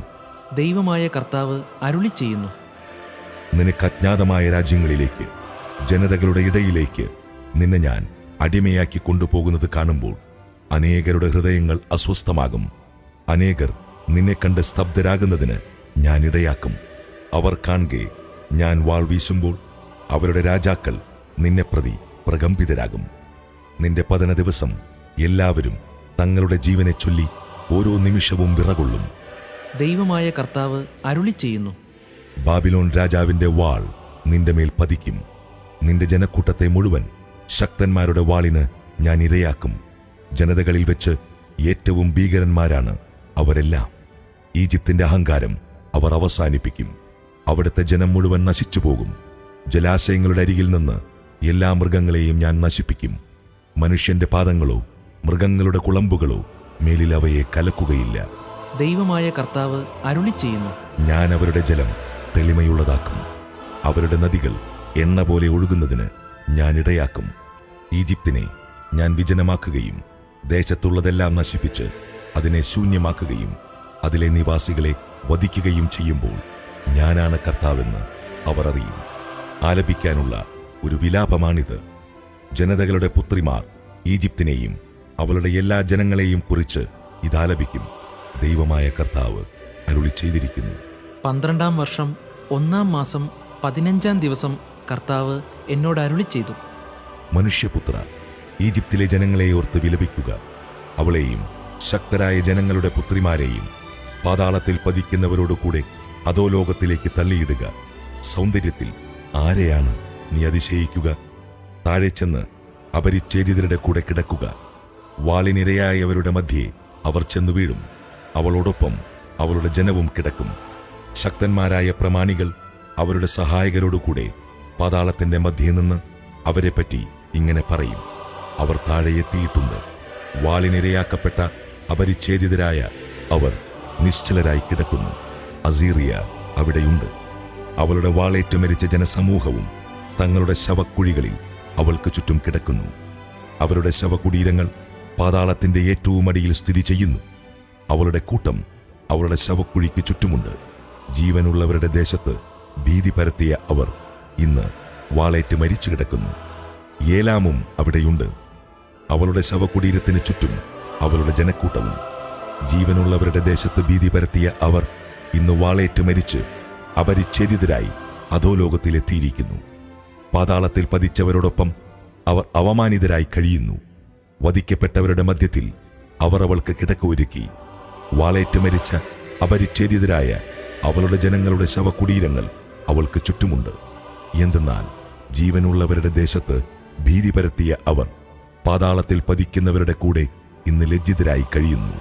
ദൈവമായ കർത്താവ് അരുളി ചെയ്യുന്നു. നിനക്ക് അജ്ഞാതമായ രാജ്യങ്ങളിലേക്ക്, ജനതകളുടെ ഇടയിലേക്ക് നിന്നെ ഞാൻ അടിമയാക്കി കൊണ്ടുപോകുന്നത് കാണുമ്പോൾ അനേകരുടെ ഹൃദയങ്ങൾ അസ്വസ്ഥമാകും. അനേകർ നിന്നെ കണ്ട് സ്തബ്ധരാകുന്നതിന് ഞാൻ ഇടയാക്കും. അവർ കാണുകെ ഞാൻ വാൾ വീശുമ്പോൾ അവരുടെ രാജാക്കൾ നിന്നെ പ്രതി പ്രകമ്പിതരാകും. നിന്റെ പതന ദിവസം എല്ലാവരും തങ്ങളുടെ ജീവനെ ചൊല്ലി ഓരോ നിമിഷവും വിറകൊള്ളും. ദൈവമായ കർത്താവ് അരുളി ചെയ്യുന്നു. ബാബിലോൺ രാജാവിന്റെ വാൾ നിന്റെ മേൽ പതിക്കും. നിന്റെ ജനക്കൂട്ടത്തെ മുഴുവൻ ശക്തന്മാരുടെ വാളിന് ഞാൻ ഇരയാക്കും. ജനതകളിൽ വെച്ച് ഏറ്റവും ഭീകരന്മാരാണ് അവരെല്ലാം. ഈജിപ്തിന്റെ അഹങ്കാരം അവർ അവസാനിപ്പിക്കും. അവിടുത്തെ ജനം മുഴുവൻ നശിച്ചുപോകും. ജലാശയങ്ങളുടെ അരികിൽ നിന്ന് എല്ലാ മൃഗങ്ങളെയും ഞാൻ നശിപ്പിക്കും. മനുഷ്യന്റെ പാദങ്ങളോ മൃഗങ്ങളുടെ കുളമ്പുകളോ മേലിൽ അവയെ കലക്കുകയില്ല. ദൈവമായ കർത്താവ് അരുളി ചെയ്യുന്നു. ഞാൻ അവരുടെ ജലം തെളിമയുള്ളതാക്കും. അവരുടെ നദികൾ എണ്ണ പോലെ ഒഴുകുന്നതിന് ഞാൻ ഇടയാക്കും. ഈജിപ്തിനെ ഞാൻ വിജനമാക്കുകയും ദേശത്തുള്ളതെല്ലാം നശിപ്പിച്ച് അതിനെ ശൂന്യമാക്കുകയും അതിലെ നിവാസികളെ വധിക്കുകയും ചെയ്യുമ്പോൾ ഞാനാണ് കർത്താവെന്ന് അവർ അറിയും. ആലപിക്കാനുള്ള ഒരു വിലാപമാണിത്. ജനതകളുടെ പുത്രിമാർ ഈജിപ്തിനെയും അവളുടെ എല്ലാ ജനങ്ങളെയും കുറിച്ച് ഇതാലപിക്കും. ദൈവമായ കർത്താവ് അരുളി ചെയ്തിരിക്കുന്നു. 12-ാം വർഷം 1-ാം മാസം 15-ാം ദിവസം കർത്താവ് എന്നോട് അരുളി ചെയ്തു. മനുഷ്യപുത്ര, ഈജിപ്തിലെ ജനങ്ങളെ ഓർത്ത് വിലപിക്കുക. അവളെയും ശക്തരായ ജനങ്ങളുടെ പുത്രിമാരെയും പാതാളത്തിൽ പതിക്കുന്നവരോടുകൂടെ അധോലോകത്തിലേക്ക് തള്ളിയിടുക. സൗന്ദര്യത്തിൽ ആരെയാണ് നീ അതിശയിക്കുക? താഴെ ചെന്ന് അപരിച്ഛേദിതരുടെ കൂടെ കിടക്കുക. വാളിനിരയായവരുടെ മധ്യേ അവർ ചെന്നു വീഴും. അവളോടൊപ്പം അവളുടെ ജനവും കിടക്കും. ശക്തന്മാരായ പ്രമാണികൾ അവരുടെ സഹായകരോടുകൂടെ പാതാളത്തിന്റെ മധ്യേ നിന്ന് അവരെപ്പറ്റി ഇങ്ങനെ പറയും: അവർ താഴെ എത്തിയിട്ടുണ്ട്. വാളിനിരയാക്കപ്പെട്ട അപരിച്ഛേദിതരായ അവർ നിശ്ചലരായി കിടക്കുന്നു. അസീറിയ അവിടെയുണ്ട്. അവളുടെ വാളേറ്റു മരിച്ച ജനസമൂഹവും തങ്ങളുടെ ശവക്കുഴികളിൽ അവൾക്ക് ചുറ്റും കിടക്കുന്നു. അവരുടെ ശവകുടീരങ്ങൾ പാതാളത്തിന്റെ ഏറ്റവും അടിയിൽ സ്ഥിതി ചെയ്യുന്നു. അവളുടെ കൂട്ടം അവളുടെ ശവക്കുഴിക്ക് ചുറ്റുമുണ്ട്. ജീവനുള്ളവരുടെ ദേശത്ത് ഭീതി പരത്തിയ അവർ ഇന്ന് വാളേറ്റ് മരിച്ചു കിടക്കുന്നു. ഏലാമും അവിടെയുണ്ട്. അവളുടെ ശവകുടീരത്തിന് ചുറ്റും അവളുടെ ജനക്കൂട്ടവും. ജീവനുള്ളവരുടെ ദേശത്ത് ഭീതി പരത്തിയ അവർ ഇന്ന് വാളേറ്റ് മരിച്ച് അപരിച്ഛേദിതരായി അധോലോകത്തിലെത്തിയിരിക്കുന്നു. പാതാളത്തിൽ പതിച്ചവരോടൊപ്പം അവർ അവമാനിതരായി കഴിയുന്നു. വധിക്കപ്പെട്ടവരുടെ മധ്യത്തിൽ അവർ അവൾക്ക് കിടക്ക ഒരുക്കി. വാളേറ്റ് മരിച്ച അപരിച്ഛേദിതരായ അവളുടെ ജനങ്ങളുടെ ശവകുടീരങ്ങൾ അവൾക്ക് ചുറ്റുമുണ്ട്. എന്തെന്നാൽ ജീവനുള്ളവരുടെ ദേശത്ത് ഭീതി പരത്തിയ അവർ പാതാളത്തിൽ പതിക്കുന്നവരുടെ കൂടെ ഇന്ന് ലജ്ജിതരായി കഴിയുന്നു.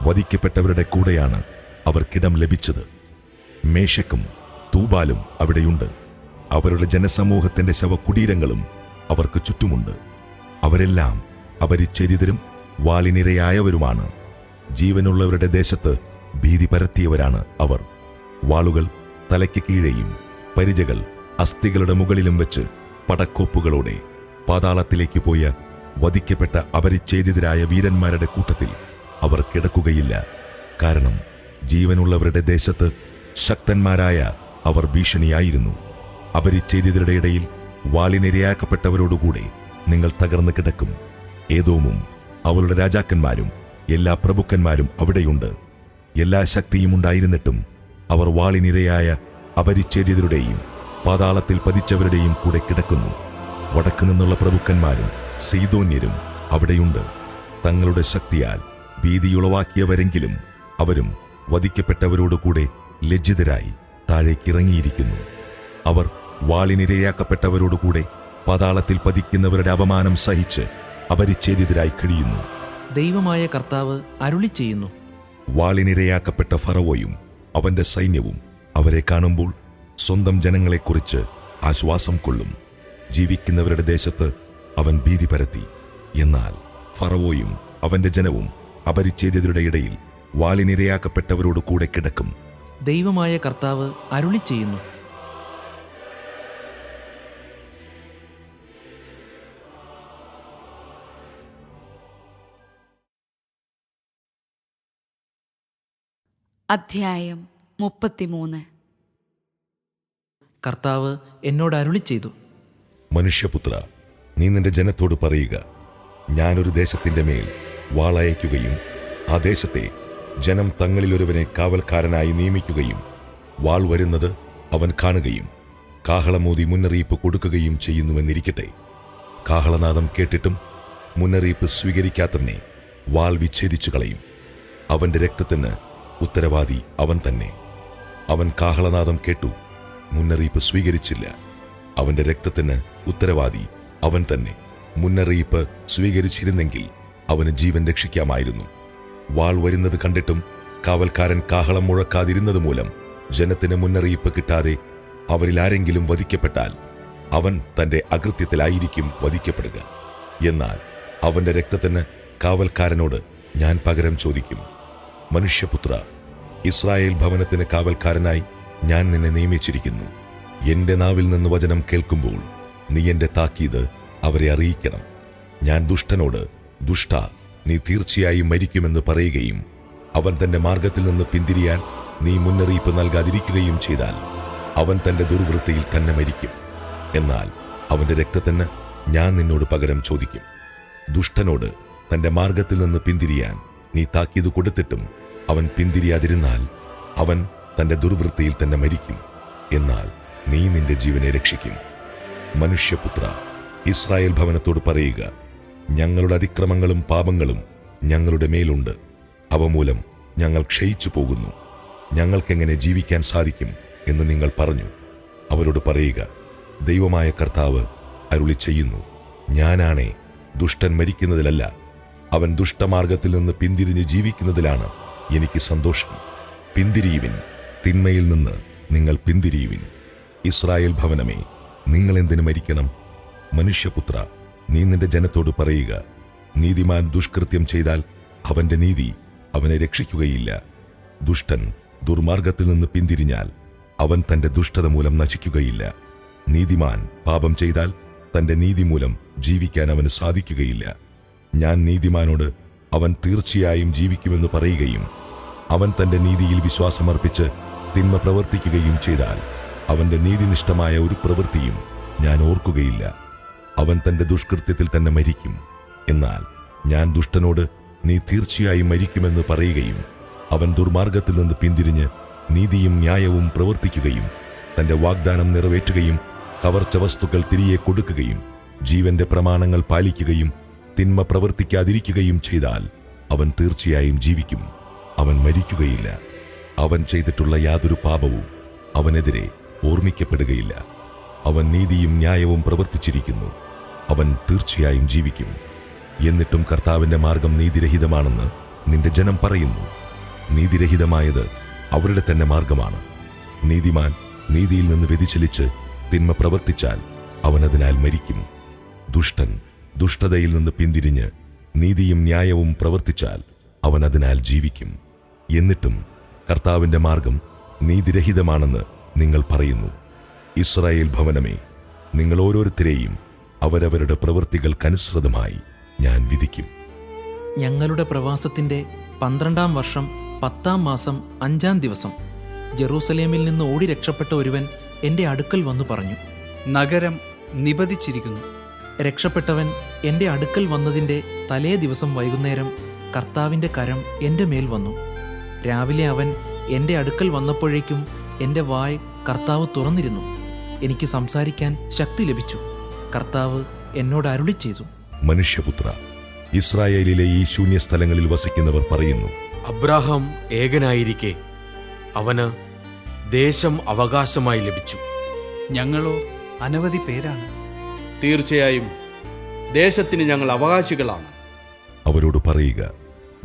വധിക്കപ്പെട്ടവരുടെ കൂടെയാണ് അവർക്കിടം ലഭിച്ചത്. മേശക്കും തൂബാലും അവിടെയുണ്ട്. അവരുടെ ജനസമൂഹത്തിന്റെ ശവകുടീരങ്ങളും അവർക്ക് ചുറ്റുമുണ്ട്. അവരെല്ലാം അപരിച്ഛേദിതരും വാളിനിരയായവരുമാണ്. ജീവനുള്ളവരുടെ ദേശത്ത് ഭീതി പരത്തിയവരാണ് അവർ. വാളുകൾ തലയ്ക്ക് കീഴെയും പരിചകൾ അസ്ഥികളുടെ മുകളിലും വെച്ച് പടക്കോപ്പുകളോടെ പാതാളത്തിലേക്ക് പോയ വധിക്കപ്പെട്ട അപരിച്ഛേദിതരായ വീരന്മാരുടെ കൂട്ടത്തിൽ അവർ കിടക്കുകയില്ല. കാരണം ജീവനുള്ളവരുടെ ദേശത്ത് ശക്തന്മാരായ അവർ ഭീഷണിയായിരുന്നു. അപരിച്ഛേദിതരുടെ ഇടയിൽ വാളിനിരയാക്കപ്പെട്ടവരോടുകൂടെ നിങ്ങൾ തകർന്നു കിടക്കും. ഏദോമും അവളുടെ രാജാക്കന്മാരും എല്ലാ പ്രഭുക്കന്മാരും അവിടെയുണ്ട്. എല്ലാ ശക്തിയും ഉണ്ടായിരുന്നിട്ടും അവർ വാളിനിരയായ അപരിച്ഛേദിതരുടെയും പാതാളത്തിൽ പതിച്ചവരുടെയും കൂടെ കിടക്കുന്നു. വടക്കു നിന്നുള്ള പ്രഭുക്കന്മാരും സീദോന്യരും അവിടെയുണ്ട്. തങ്ങളുടെ ശക്തിയാൽ ഭീതിയുളവാക്കിയവരെങ്കിലും അവരും വധിക്കപ്പെട്ടവരോടുകൂടെ ലജ്ജിതരായി താഴേക്കിറങ്ങിയിരിക്കുന്നു. അവർ വാളിനിരയാക്കപ്പെട്ടവരോടുകൂടെ പാതാളത്തിൽ പതിക്കുന്നവരുടെ അപമാനം സഹിച്ച് അപരിച്ഛേദിതരായി കഴിയുന്നു. ദൈവമായ കർത്താവ് അരുളി ചെയ്യുന്നു. വാളിനിരയാക്കപ്പെട്ട ഫറവോയും അവന്റെ സൈന്യവും അവരെ കാണുമ്പോൾ സ്വന്തം ജനങ്ങളെക്കുറിച്ച് ആശ്വാസം കൊള്ളും. ജീവിക്കുന്നവരുടെ ദേശത്ത് അവൻ ഭീതി പരത്തി. എന്നാൽ ഫറവോയും അവന്റെ ജനവും അപരിച്ഛേദിതരുടെ ഇടയിൽ വാളിനിരയാക്കപ്പെട്ടവരോട് കൂടെ കിടക്കും. ദൈവമായ കർത്താവ് അരുളി ചെയ്യുന്നു. അധ്യായം 33. കർത്താവ് എന്നോട് അരുളി ചെയ്തു. മനുഷ്യപുത്ര, നീ നിന്റെ ജനത്തോട് പറയുക: ഞാനൊരു ദേശത്തിന്റെ മേൽ വാളയക്കുകയും ആ ദേശത്തെ ജനം തങ്ങളിലൊരുവനെ കാവൽക്കാരനായി നിയമിക്കുകയും വാൾ വരുന്നത് അവൻ കാണുകയും കാഹളമൂതി മുന്നറിയിപ്പ് കൊടുക്കുകയും ചെയ്യുന്നുവെന്നിരിക്കട്ടെ. കാഹളനാദം കേട്ടിട്ടും മുന്നറിയിപ്പ് സ്വീകരിക്കാത്തവനെ വാൾ വിച്ഛേദിച്ചു കളയും. അവന്റെ രക്തത്തിന് ഉത്തരവാദി അവൻ തന്നെ. അവൻ കാഹളനാദം കേട്ടു, മുന്നറിയിപ്പ് സ്വീകരിച്ചില്ല. അവന്റെ രക്തത്തിന് ഉത്തരവാദി അവൻ തന്നെ. മുന്നറിയിപ്പ് സ്വീകരിച്ചിരുന്നെങ്കിൽ അവന് ജീവൻ രക്ഷിക്കാമായിരുന്നു. വാൾ വരുന്നത് കണ്ടിട്ടും കാവൽക്കാരൻ കാഹളം മുഴക്കാതിരുന്നത് മൂലം ജനത്തിന് മുന്നറിയിപ്പ് കിട്ടാതെ അവരിൽ ആരെങ്കിലും വധിക്കപ്പെട്ടാൽ അവൻ തന്റെ അകൃത്യത്തിലായിരിക്കും വധിക്കപ്പെടുക. എന്നാൽ അവന്റെ രക്തത്തിന് കാവൽക്കാരനോട് ഞാൻ പകരം ചോദിക്കും. മനുഷ്യപുത്ര, ഇസ്രായേൽ ഭവനത്തിന് കാവൽക്കാരനായി ഞാൻ നിന്നെ നിയമിച്ചിരിക്കുന്നു. എന്റെ നാവിൽ നിന്ന് വചനം കേൾക്കുമ്പോൾ നീ എന്റെ താക്കീത് അവരെ അറിയിക്കണം. ഞാൻ ദുഷ്ടനോട്, ദുഷ്ട, നീ തീർച്ചയായും മരിക്കുമെന്ന് പറയുകയും അവൻ തന്റെ മാർഗത്തിൽ നിന്ന് പിന്തിരിയാൻ നീ മുന്നറിയിപ്പ് നൽകാതിരിക്കുകയും ചെയ്താൽ അവൻ തന്റെ ദുർവൃത്തിയിൽ തന്നെ മരിക്കും. എന്നാൽ അവന്റെ രക്തത്തിന് ഞാൻ നിന്നോട് പകരം ചോദിക്കും. ദുഷ്ടനോട് തന്റെ മാർഗത്തിൽ നിന്ന് പിന്തിരിയാൻ നീ താക്കീത് കൊടുത്തിട്ടും അവൻ പിന്തിരിയാതിരുന്നാൽ അവൻ തന്റെ ദുർവൃത്തിയിൽ തന്നെ മരിക്കും. എന്നാൽ നീ നിന്റെ ജീവനെ രക്ഷിക്കും. മനുഷ്യപുത്ര, ഇസ്രായേൽ ഭവനത്തോട് പറയുക, ഞങ്ങളുടെ അതിക്രമങ്ങളും പാപങ്ങളും ഞങ്ങളുടെ മേലുണ്ട്. അവ മൂലം ഞങ്ങൾ ക്ഷയിച്ചു പോകുന്നു. ഞങ്ങൾക്കെങ്ങനെ ജീവിക്കാൻ സാധിക്കും എന്ന് നിങ്ങൾ പറഞ്ഞു. അവരോട് പറയുക, ദൈവമായ കർത്താവ് അരുളി ചെയ്യുന്നു, ഞാനാണേ ദുഷ്ടൻ മരിക്കുന്നതിലല്ല, അവൻ ദുഷ്ടമാർഗത്തിൽ നിന്ന് പിന്തിരിഞ്ഞ് ജീവിക്കുന്നതിലാണ് എനിക്ക് സന്തോഷം. പിന്തിരിയുവിൻ, തിന്മയിൽ നിന്ന് നിങ്ങൾ പിന്തിരിയുവിൻ. ഇസ്രായേൽ ഭവനമേ, നിങ്ങൾ എന്തിനു മരിക്കണം? മനുഷ്യപുത്ര, നീ നിന്റെ ജനത്തോട് പറയുക, നീതിമാൻ ദുഷ്കൃത്യം ചെയ്താൽ അവന്റെ നീതി അവനെ രക്ഷിക്കുകയില്ല. ദുഷ്ടൻ ദുർമാർഗത്തിൽ നിന്ന് പിന്തിരിഞ്ഞാൽ അവൻ തന്റെ ദുഷ്ടത മൂലം നശിക്കുകയില്ല. നീതിമാൻ പാപം ചെയ്താൽ തന്റെ നീതി മൂലം ജീവിക്കാൻ അവന് സാധിക്കുകയില്ല. ഞാൻ നീതിമാനോട് അവൻ തീർച്ചയായും ജീവിക്കുമെന്ന് പറയുകയും അവൻ തന്റെ നീതിയിൽ വിശ്വാസമർപ്പിച്ച് തിന്മ പ്രവർത്തിക്കുകയും ചെയ്താൽ അവന്റെ നീതിനിഷ്ഠമായ ഒരു പ്രവൃത്തിയും ഞാൻ ഓർക്കുകയില്ല. അവൻ തന്റെ ദുഷ്കൃത്യത്തിൽ തന്നെ മരിക്കും. എന്നാൽ ഞാൻ ദുഷ്ടനോട് നീ തീർച്ചയായും മരിക്കുമെന്ന് പറയുകയും അവൻ ദുർമാർഗത്തിൽ നിന്ന് പിന്തിരിഞ്ഞ് നീതിയും ന്യായവും പ്രവർത്തിക്കുകയും തന്റെ വാഗ്ദാനം നിറവേറ്റുകയും കവർച്ച വസ്തുക്കൾ തിരികെ കൊടുക്കുകയും ജീവന്റെ പ്രമാണങ്ങൾ പാലിക്കുകയും തിന്മ പ്രവർത്തിക്കാതിരിക്കുകയും ചെയ്താൽ അവൻ തീർച്ചയായും ജീവിക്കും, അവൻ മരിക്കുകയില്ല. അവൻ ചെയ്തിട്ടുള്ള യാതൊരു പാപവും അവനെതിരെ ഓർമ്മിക്കപ്പെടുകയില്ല. അവൻ നീതിയും ന്യായവും പ്രവർത്തിച്ചിരിക്കുന്നു, അവൻ തീർച്ചയായും ജീവിക്കും. എന്നിട്ടും കർത്താവിന്റെ മാർഗം നീതിരഹിതമാണെന്ന് നിന്റെ ജനം പറയുന്നു. നീതിരഹിതമായത് അവരുടെ തന്നെ മാർഗമാണ്. നീതിമാൻ നീതിയിൽ നിന്ന് വ്യതിചലിച്ച് തിന്മ പ്രവർത്തിച്ചാൽ അവനതിനാൽ മരിക്കും. ദുഷ്ടൻ ദുഷ്ടതയിൽ നിന്ന് പിന്തിരിഞ്ഞ് നീതിയും ന്യായവും പ്രവർത്തിച്ചാൽ അവനതിനാൽ ജീവിക്കും. എന്നിട്ടും കർത്താവിന്റെ മാർഗം നീതിരഹിതമാണെന്ന് നിങ്ങൾ പറയുന്നു. ഇസ്രായേൽ ഭവനമേ, നിങ്ങൾ ഓരോരുത്തരെയും അവരവരുടെ പ്രവൃത്തികൾക്കനുസൃതമായി ഞാൻ വിധിക്കും. ഞങ്ങളുടെ പ്രവാസത്തിന്റെ 12-ാം വർഷം 10-ാം മാസം 5-ാം ദിവസം ജെറൂസലേമിൽ നിന്ന് ഓടി രക്ഷപ്പെട്ട ഒരുവൻ എൻ്റെ അടുക്കൽ വന്നു പറഞ്ഞു, നഗരം നിബദിച്ചിരിക്കുന്നു. രക്ഷപ്പെട്ടവൻ എൻ്റെ അടുക്കൽ വന്നതിൻ്റെ തലേ ദിവസം വൈകുന്നേരം കർത്താവിൻ്റെ കരം എൻ്റെ മേൽ വന്നു. രാവിലെ അവൻ എൻ്റെ അടുക്കൽ വന്നപ്പോഴേക്കും എൻ്റെ വായ് കർത്താവ് തുറന്നിരുന്നു. എനിക്ക് സംസാരിക്കാൻ ശക്തി ലഭിച്ചു. കർത്താവ് എന്നോട് അരുളി ചെയ്തു, മനുഷ്യപുത്ര, ഇസ്രായേലിലെ ഈ ശൂന്യസ്ഥലങ്ങളിൽ വസിക്കുന്നവർ പറയുന്നു, അബ്രാഹാം ഏകനായിരിക്കെ അവന് ദേശം അവകാശമായി ലഭിച്ചു. ഞങ്ങളോ അനവധി പേരാണ്. തീർച്ചയായും ദേശത്തിന് ഞങ്ങൾ അവകാശികളാണ്. അവരോട് പറയുക,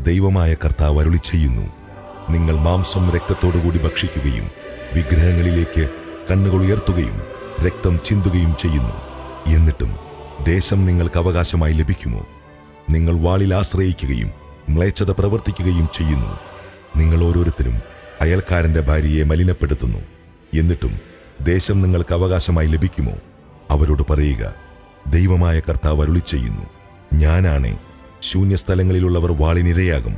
ദൈവമായ കർത്താവ് അരുളി ചെയ്യുന്നു, നിങ്ങൾ മാംസം രക്തത്തോടുകൂടി ഭക്ഷിക്കുകയും വിഗ്രഹങ്ങളിലേക്ക് കണ്ണുകൾ ഉയർത്തുകയും രക്തം ചിന്തുകയും ചെയ്യുന്നു. എന്നിട്ടും ദേശം നിങ്ങൾക്ക് അവകാശമായി ലഭിക്കുമോ? നിങ്ങൾ വാളിൽ ആശ്രയിക്കുകയും മ്ലേച്ഛത പ്രവർത്തിക്കുകയും ചെയ്യുന്നു. നിങ്ങൾ ഓരോരുത്തരും അയൽക്കാരന്റെ ഭാര്യയെ മലിനപ്പെടുത്തുന്നു. എന്നിട്ടും ദേശം നിങ്ങൾക്ക് അവകാശമായി ലഭിക്കുമോ? അവരോട് പറയുക, ദൈവമായ കർത്താവ് അരുളി ചെയ്യുന്നു, ഞാനാണേ ശൂന്യസ്ഥലങ്ങളിലുള്ളവർ വാളിനിരയാകും.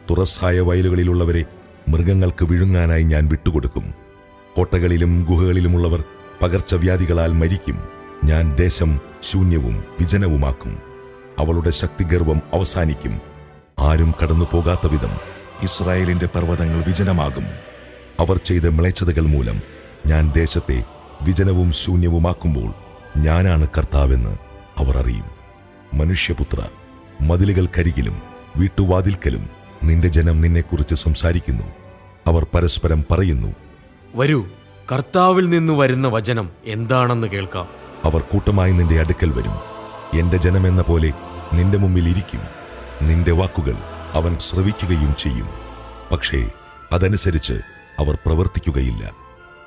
തുറസ്സായ വയലുകളിലുള്ളവരെ മൃഗങ്ങൾക്ക് വിഴുങ്ങാനായി ഞാൻ വിട്ടുകൊടുക്കും. കോട്ടകളിലും ഗുഹകളിലുമുള്ളവർ പകർച്ചവ്യാധികളാൽ മരിക്കും. ഞാൻ ദേശം ശൂന്യവും വിജനവുമാക്കും. അവളുടെ ശക്തിഗർവം അവസാനിക്കും. ആരും കടന്നു പോകാത്ത വിധം ഇസ്രായേലിന്റെ പർവ്വതങ്ങൾ വിജനമാകും. അവർ ചെയ്ത മ്ലേച്ഛതകൾ മൂലം ഞാൻ ദേശത്തെ വിജനവും ശൂന്യവുമാക്കുമ്പോൾ ഞാനാണ് കർത്താവെന്ന് അവർ അറിയും. മനുഷ്യപുത്ര, മതിലുകൾക്കരികിലും വീട്ടുവാതിൽക്കലും നിന്റെ ജനം നിന്നെക്കുറിച്ച് സംസാരിക്കുന്നു. അവർ പരസ്പരം പറയുന്നു. വരൂ, കർത്താവിൽ നിന്ന് വരുന്ന വചനം എന്താണെന്ന് കേൾക്കാം. അവർ കൂട്ടമായി നിന്റെ അടുക്കൽ വരും. എന്റെ ജനമെന്ന പോലെ നിന്റെ മുമ്പിൽ ഇരിക്കും. നിന്റെ വാക്കുകൾ അവൻ ശ്രവിക്കുകയും ചെയ്യും. പക്ഷേ അതനുസരിച്ച് അവർ പ്രവർത്തിക്കുകയില്ല.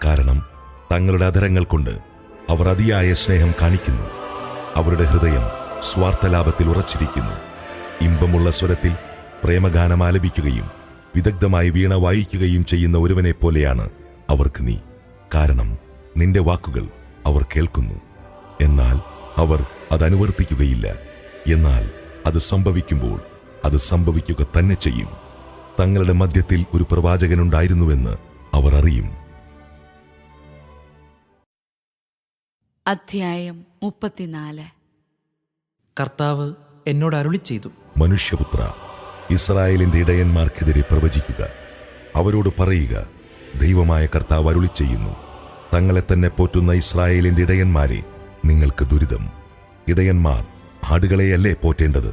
കാരണം തങ്ങളുടെ അധരങ്ങൾ കൊണ്ട് അവർ അതിയായ സ്നേഹം കാണിക്കുന്നു. അവരുടെ ഹൃദയം സ്വാർത്ഥലാഭത്തിൽ ഉറച്ചിരിക്കുന്നു. ഇമ്പമുള്ള സ്വരത്തിൽ പ്രേമഗാനം ആലപിക്കുകയും വിദഗ്ധമായി വീണ വായിക്കുകയും ചെയ്യുന്ന ഒരുവനെ പോലെയാണ് അവർക്ക് നീ. കാരണം നിന്റെ വാക്കുകൾ അവർ കേൾക്കുന്നു, എന്നാൽ അവർ അതനുവർത്തിക്കുകയില്ല. എന്നാൽ അത് സംഭവിക്കുമ്പോൾ അത് സംഭവിക്കുക തന്നെ ചെയ്യും. തങ്ങളുടെ മധ്യത്തിൽ ഒരു പ്രവാചകനുണ്ടായിരുന്നുവെന്ന് അവർ അറിയും. അധ്യായം 34. കർത്താവ് എന്നോട് അരുളി ചെയ്തു. മനുഷ്യപുത്ര, ഇസ്രായേലിന്റെ ഇടയന്മാർക്കെതിരെ പ്രവചിക്കുക. അവരോട് പറയുക, ദൈവമായ കർത്താവ് അരുളി ചെയ്യുന്നു, തങ്ങളെ തന്നെ പോറ്റുന്ന ഇസ്രായേലിന്റെ ഇടയന്മാരെ, നിങ്ങൾക്ക് ദുരിതം. ഇടയന്മാർ ആടുകളെയല്ലേ പോറ്റേണ്ടത്?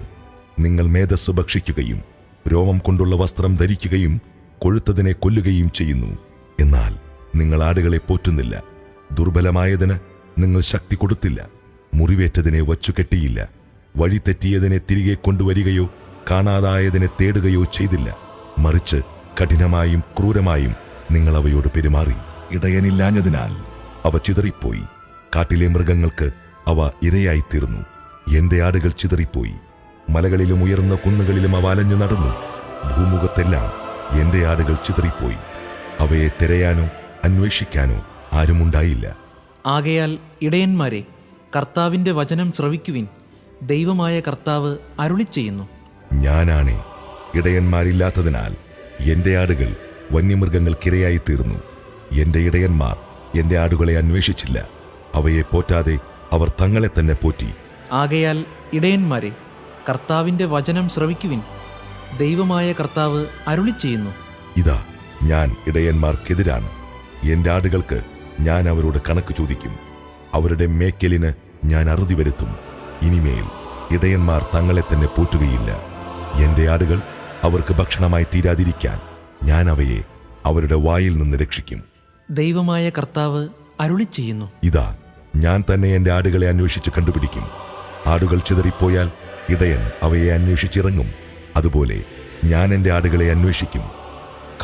നിങ്ങൾ മേധസ് ഭക്ഷിക്കുകയും രോമം കൊണ്ടുള്ള വസ്ത്രം ധരിക്കുകയും കൊഴുത്തതിനെ കൊല്ലുകയും ചെയ്യുന്നു. എന്നാൽ നിങ്ങൾ ആടുകളെ പോറ്റുന്നില്ല. ദുർബലമായതിന് നിങ്ങൾ ശക്തി കൊടുത്തില്ല. മുറിവേറ്റതിനെ വച്ചുകെട്ടിയില്ല. വഴിതെറ്റിയതിനെ തിരികെ കൊണ്ടുവരികയോ കാണാതായതിനെ തേടുകയോ ചെയ്തില്ല. മറിച്ച് കഠിനമായും ക്രൂരമായും നിങ്ങൾ അവയോട് പെരുമാറി. ഇടയനില്ലാഞ്ഞതിനാൽ അവ ചിതറിപ്പോയി. കാട്ടിലെ മൃഗങ്ങൾക്ക് അവ ഇരയായിത്തീർന്നു. എന്റെ ആടുകൾ ചിതറിപ്പോയി. മലകളിലും ഉയർന്ന കുന്നുകളിലും അവ അലഞ്ഞു നടന്നു. ഭൂമുഖത്തെല്ലാം എന്റെ ആടുകൾ ചിതറിപ്പോയി. അവയെ തിരയാനോ അന്വേഷിക്കാനോ ആരുമുണ്ടായില്ല. ആകയാൽ ഇടയന്മാരെ, കർത്താവിന്റെ വചനം ശ്രവിക്കുവിൻ. ദൈവമായ കർത്താവ് അരുളി ചെയ്യുന്നു. ഞാനാണേ, ഇടയന്മാരില്ലാത്തതിനാൽ എന്റെ ആടുകൾ വന്യമൃഗങ്ങൾക്കിരയായിത്തീർന്നു. എന്റെ ഇടയന്മാർ എന്റെ ആടുകളെ അന്വേഷിച്ചില്ല. അവയെ പോറ്റാതെ അവർ തങ്ങളെ തന്നെ പോറ്റി. ആകയാൽ ഇടയന്മാരെ, കർത്താവിന്റെ വചനം ശ്രവിക്കുവിൻ. ദൈവമായ കർത്താവ് അരുളി ചെയ്യുന്നു. ഇതാ, ഞാൻ ഇടയന്മാർക്കെതിരാണ്. എന്റെ ആടുകൾക്ക് ഞാൻ അവരോട് കണക്ക് ചോദിക്കും. അവരുടെ മേക്കലിന് ഞാൻ അറുതി വരുത്തും. ഇനിമേൽ ഇടയന്മാർ തങ്ങളെ തന്നെ പോറ്റുകയില്ല. എന്റെ ആടുകൾ അവർക്ക് ഭക്ഷണമായി തീരാതിരിക്കാൻ ഞാൻ അവയെ അവരുടെ വായിൽ നിന്ന് രക്ഷിക്കും. ദൈവമായ കർത്താവ് അരുളി ചെയ്യുന്നു. ഇതാ, ഞാൻ തന്നെ എന്റെ ആടുകളെ അന്വേഷിച്ച് കണ്ടുപിടിക്കും. ആടുകൾ ചിതറിപ്പോയാൽ ഇടയൻ അവയെ അന്വേഷിച്ചിറങ്ങും. അതുപോലെ ഞാൻ എന്റെ ആടുകളെ അന്വേഷിക്കും.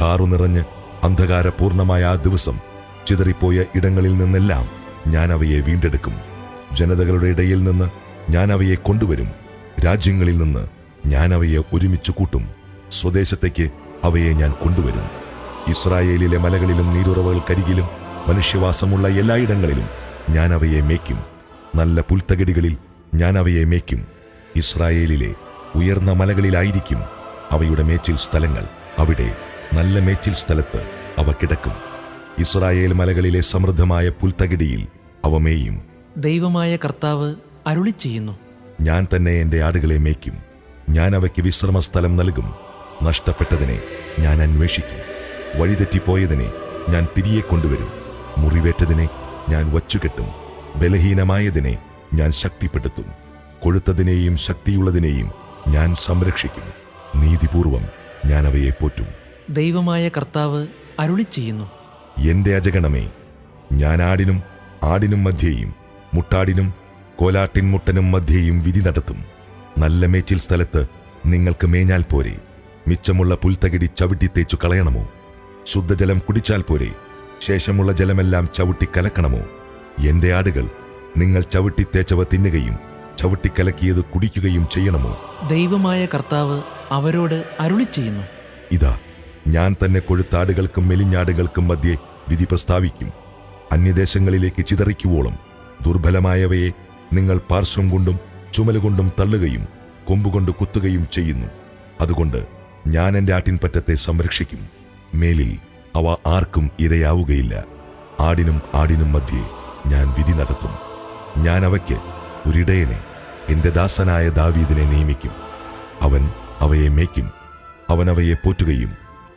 കാറു നിറഞ്ഞ് അന്ധകാരപൂർണമായ ആ ദിവസം ചിതറിപ്പോയ ഇടങ്ങളിൽ നിന്നെല്ലാം ഞാൻ അവയെ വീണ്ടെടുക്കും. ജനതകളുടെ ഇടയിൽ നിന്ന് ഞാൻ അവയെ കൊണ്ടുവരും. രാജ്യങ്ങളിൽ നിന്ന് ഞാൻ അവയെ ഒരുമിച്ച് കൂട്ടും. സ്വദേശത്തേക്ക് അവയെ ഞാൻ കൊണ്ടുവരും. ഇസ്രായേലിലെ മലകളിലും നീരുറവകൾക്കരികിലും മനുഷ്യവാസമുള്ള എല്ലായിടങ്ങളിലും ഞാൻ അവയെ മേയ്ക്കും. നല്ല പുൽത്തകിടികളിൽ ഞാൻ അവയെ മേയ്ക്കും. ഇസ്രായേലിലെ ഉയർന്ന മലകളിലായിരിക്കും അവയുടെ മേച്ചിൽ സ്ഥലങ്ങൾ. അവിടെ നല്ല മേച്ചിൽ സ്ഥലത്ത് അവ കിടക്കും. ഇസ്രായേൽ മലകളിലെ സമൃദ്ധമായ പുൽത്തകിടിയിൽ അവ മേയും. ദൈവമായ കർത്താവ് അരുളി ചെയ്യുന്നു. ഞാൻ തന്നെ എന്റെ ആടുകളെ മേയ്ക്കും. ഞാൻ അവയ്ക്ക് വിശ്രമസ്ഥലം നൽകും. നഷ്ടപ്പെട്ടതിനെ ഞാൻ അന്വേഷിക്കും. വഴിതെറ്റിപ്പോയതിനെ ഞാൻ തിരികെ കൊണ്ടുവരും. മുറിവേറ്റതിനെ ഞാൻ വച്ചുകെട്ടും. ബലഹീനമായതിനെ ഞാൻ ശക്തിപ്പെടുത്തും. കൊഴുത്തതിനെയും ശക്തിയുള്ളതിനെയും ഞാൻ സംരക്ഷിക്കും. നീതിപൂർവം ഞാൻ അവയെ പോറ്റും. ദൈവമായ കർത്താവ് അരുളി ചെയ്യുന്നു. എന്റെ അജഗണമേ, ഞാൻ ആടിനും മധ്യേയും മുട്ടാടിനും കോലാട്ടിൻ മുട്ടനും മധ്യേയും വിധി നടത്തും. നല്ല മേച്ചിൽ സ്ഥലത്ത് നിങ്ങൾക്ക് മേഞ്ഞാൽ പോരെ? മിച്ചമുള്ള പുൽത്തകിടി ചവിട്ടിത്തേച്ചു കളയണമോ? ശുദ്ധജലം കുടിച്ചാൽ പോരെ? ശേഷമുള്ള ജലമെല്ലാം ചവിട്ടിക്കലക്കണമോ? എന്റെ ആടുകൾ നിങ്ങൾ ചവിട്ടിത്തേച്ചവ തിന്നുകയും ചവിട്ടിക്കലക്കിയത് കുടിക്കുകയും ചെയ്യണമോ? ദൈവമായ കർത്താവ് അവരോട് അരുളി ചെയ്യുന്നു. ഇതാ, ഞാൻ തന്നെ കൊഴുത്താടുകൾക്കും മെലിഞ്ഞാടുകൾക്കും മധ്യേ വിധി പ്രസ്താവിക്കും. അന്യദേശങ്ങളിലേക്ക് ചിതറിക്കുവോളം ദുർബലമായവയെ നിങ്ങൾ പാർശ്വം കൊണ്ടും ചുമലുകൊണ്ടും തള്ളുകയും കൊമ്പുകൊണ്ട് കുത്തുകയും ചെയ്യുന്നു. അതുകൊണ്ട് ഞാൻ എൻ്റെ ആട്ടിൻപറ്റത്തെ സംരക്ഷിക്കും. മേലിൽ അവ ആർക്കും ഇരയാവുകയില്ല. ആടിനും മധ്യേ ഞാൻ വിധി നടത്തും. ഞാൻ അവയ്ക്ക് ഒരിടയനെ, എൻ്റെ ദാസനായ ദാവീദിനെ നിയമിക്കും. അവൻ അവയെ മേയ്ക്കും. അവൻ അവയെ പോറ്റുകയും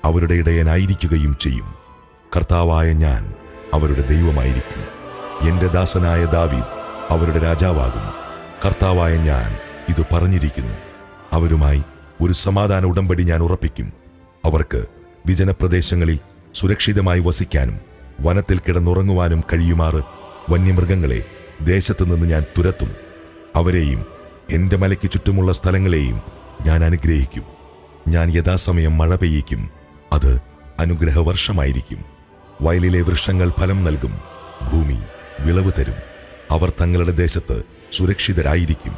അവരുടെ ഇടയനായിരിക്കുകയും ചെയ്യും. കർത്താവായ ഞാൻ അവരുടെ ദൈവമായിരിക്കും. എൻ്റെ ദാസനായ ദാവീദ് അവരുടെ രാജാവാകും. കർത്താവായ ഞാൻ ഇത് പറഞ്ഞിരിക്കുന്നു. അവരുമായി ഒരു സമാധാന ഉടമ്പടി ഞാൻ ഉറപ്പിക്കും. അവർക്ക് വിജനപ്രദേശങ്ങളിൽ സുരക്ഷിതമായി വസിക്കാനും വനത്തിൽ കിടന്നുറങ്ങുവാനും കഴിയുമാറ് വന്യമൃഗങ്ങളെ ദേശത്തുനിന്ന് ഞാൻ തുരത്തും. അവരെയും എന്റെ മലയ്ക്ക് ചുറ്റുമുള്ള സ്ഥലങ്ങളെയും ഞാൻ അനുഗ്രഹിക്കും. ഞാൻ യഥാസമയം മഴ പെയ്യിക്കും. അത് അനുഗ്രഹവർഷമായിരിക്കും. വയലിലെ വൃക്ഷങ്ങൾ ഫലം നൽകും. ഭൂമി വിളവ് തരും. അവർ തങ്ങളുടെ ദേശത്ത് സുരക്ഷിതരായിരിക്കും.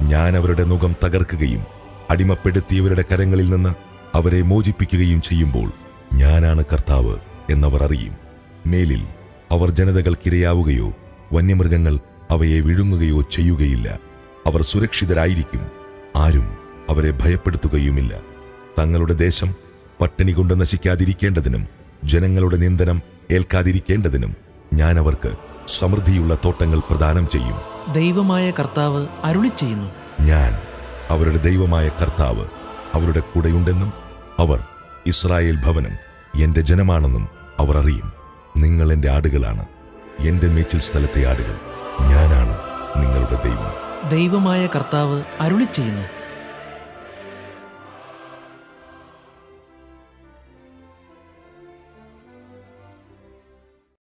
ഞാൻ അവരുടെ നുകം തകർക്കുകയും അടിമപ്പെടുത്തിയവരുടെ കരങ്ങളിൽ നിന്ന് അവരെ മോചിപ്പിക്കുകയും ചെയ്യുമ്പോൾ ഞാനാണ് കർത്താവ് എന്നവർ അറിയും. മേലിൽ അവർ ജനതകൾക്കിരയാവുകയോ വന്യമൃഗങ്ങൾ അവയെ വിഴുങ്ങുകയോ ചെയ്യുകയില്ല. അവർ സുരക്ഷിതരായിരിക്കും. ആരും അവരെ ഭയപ്പെടുത്തുകയുമില്ല. തങ്ങളുടെ ദേശം പട്ടിണി കൊണ്ട് നശിക്കാതിരിക്കേണ്ടതിനും ജനങ്ങളുടെ നിന്ദനം ഏൽക്കാതിരിക്കേണ്ടതിനും ഞാൻ അവർക്ക് സമൃദ്ധിയുള്ള തോട്ടങ്ങൾ പ്രദാനം ചെയ്യും. ദൈവമായ കർത്താവ് അരുളിച്ചെയ്യുന്നു. ഞാൻ അവരുടെ ദൈവമായ കർത്താവ് അവരുടെ കൂടെയുണ്ടെന്നും അവർ ഇസ്രായേൽ ഭവനം എന്റെ ജനമാണെന്നും അവർ അറിയും. നിങ്ങൾ എന്റെ ആടുകളാണ്, എന്റെ മേച്ചിൽ സ്ഥലത്തെ ആടുകൾ. ഞാനാണ് നിങ്ങളുടെ ദൈവം. ദൈവമായ കർത്താവ് അരുളിച്ചെയ്യുന്നു.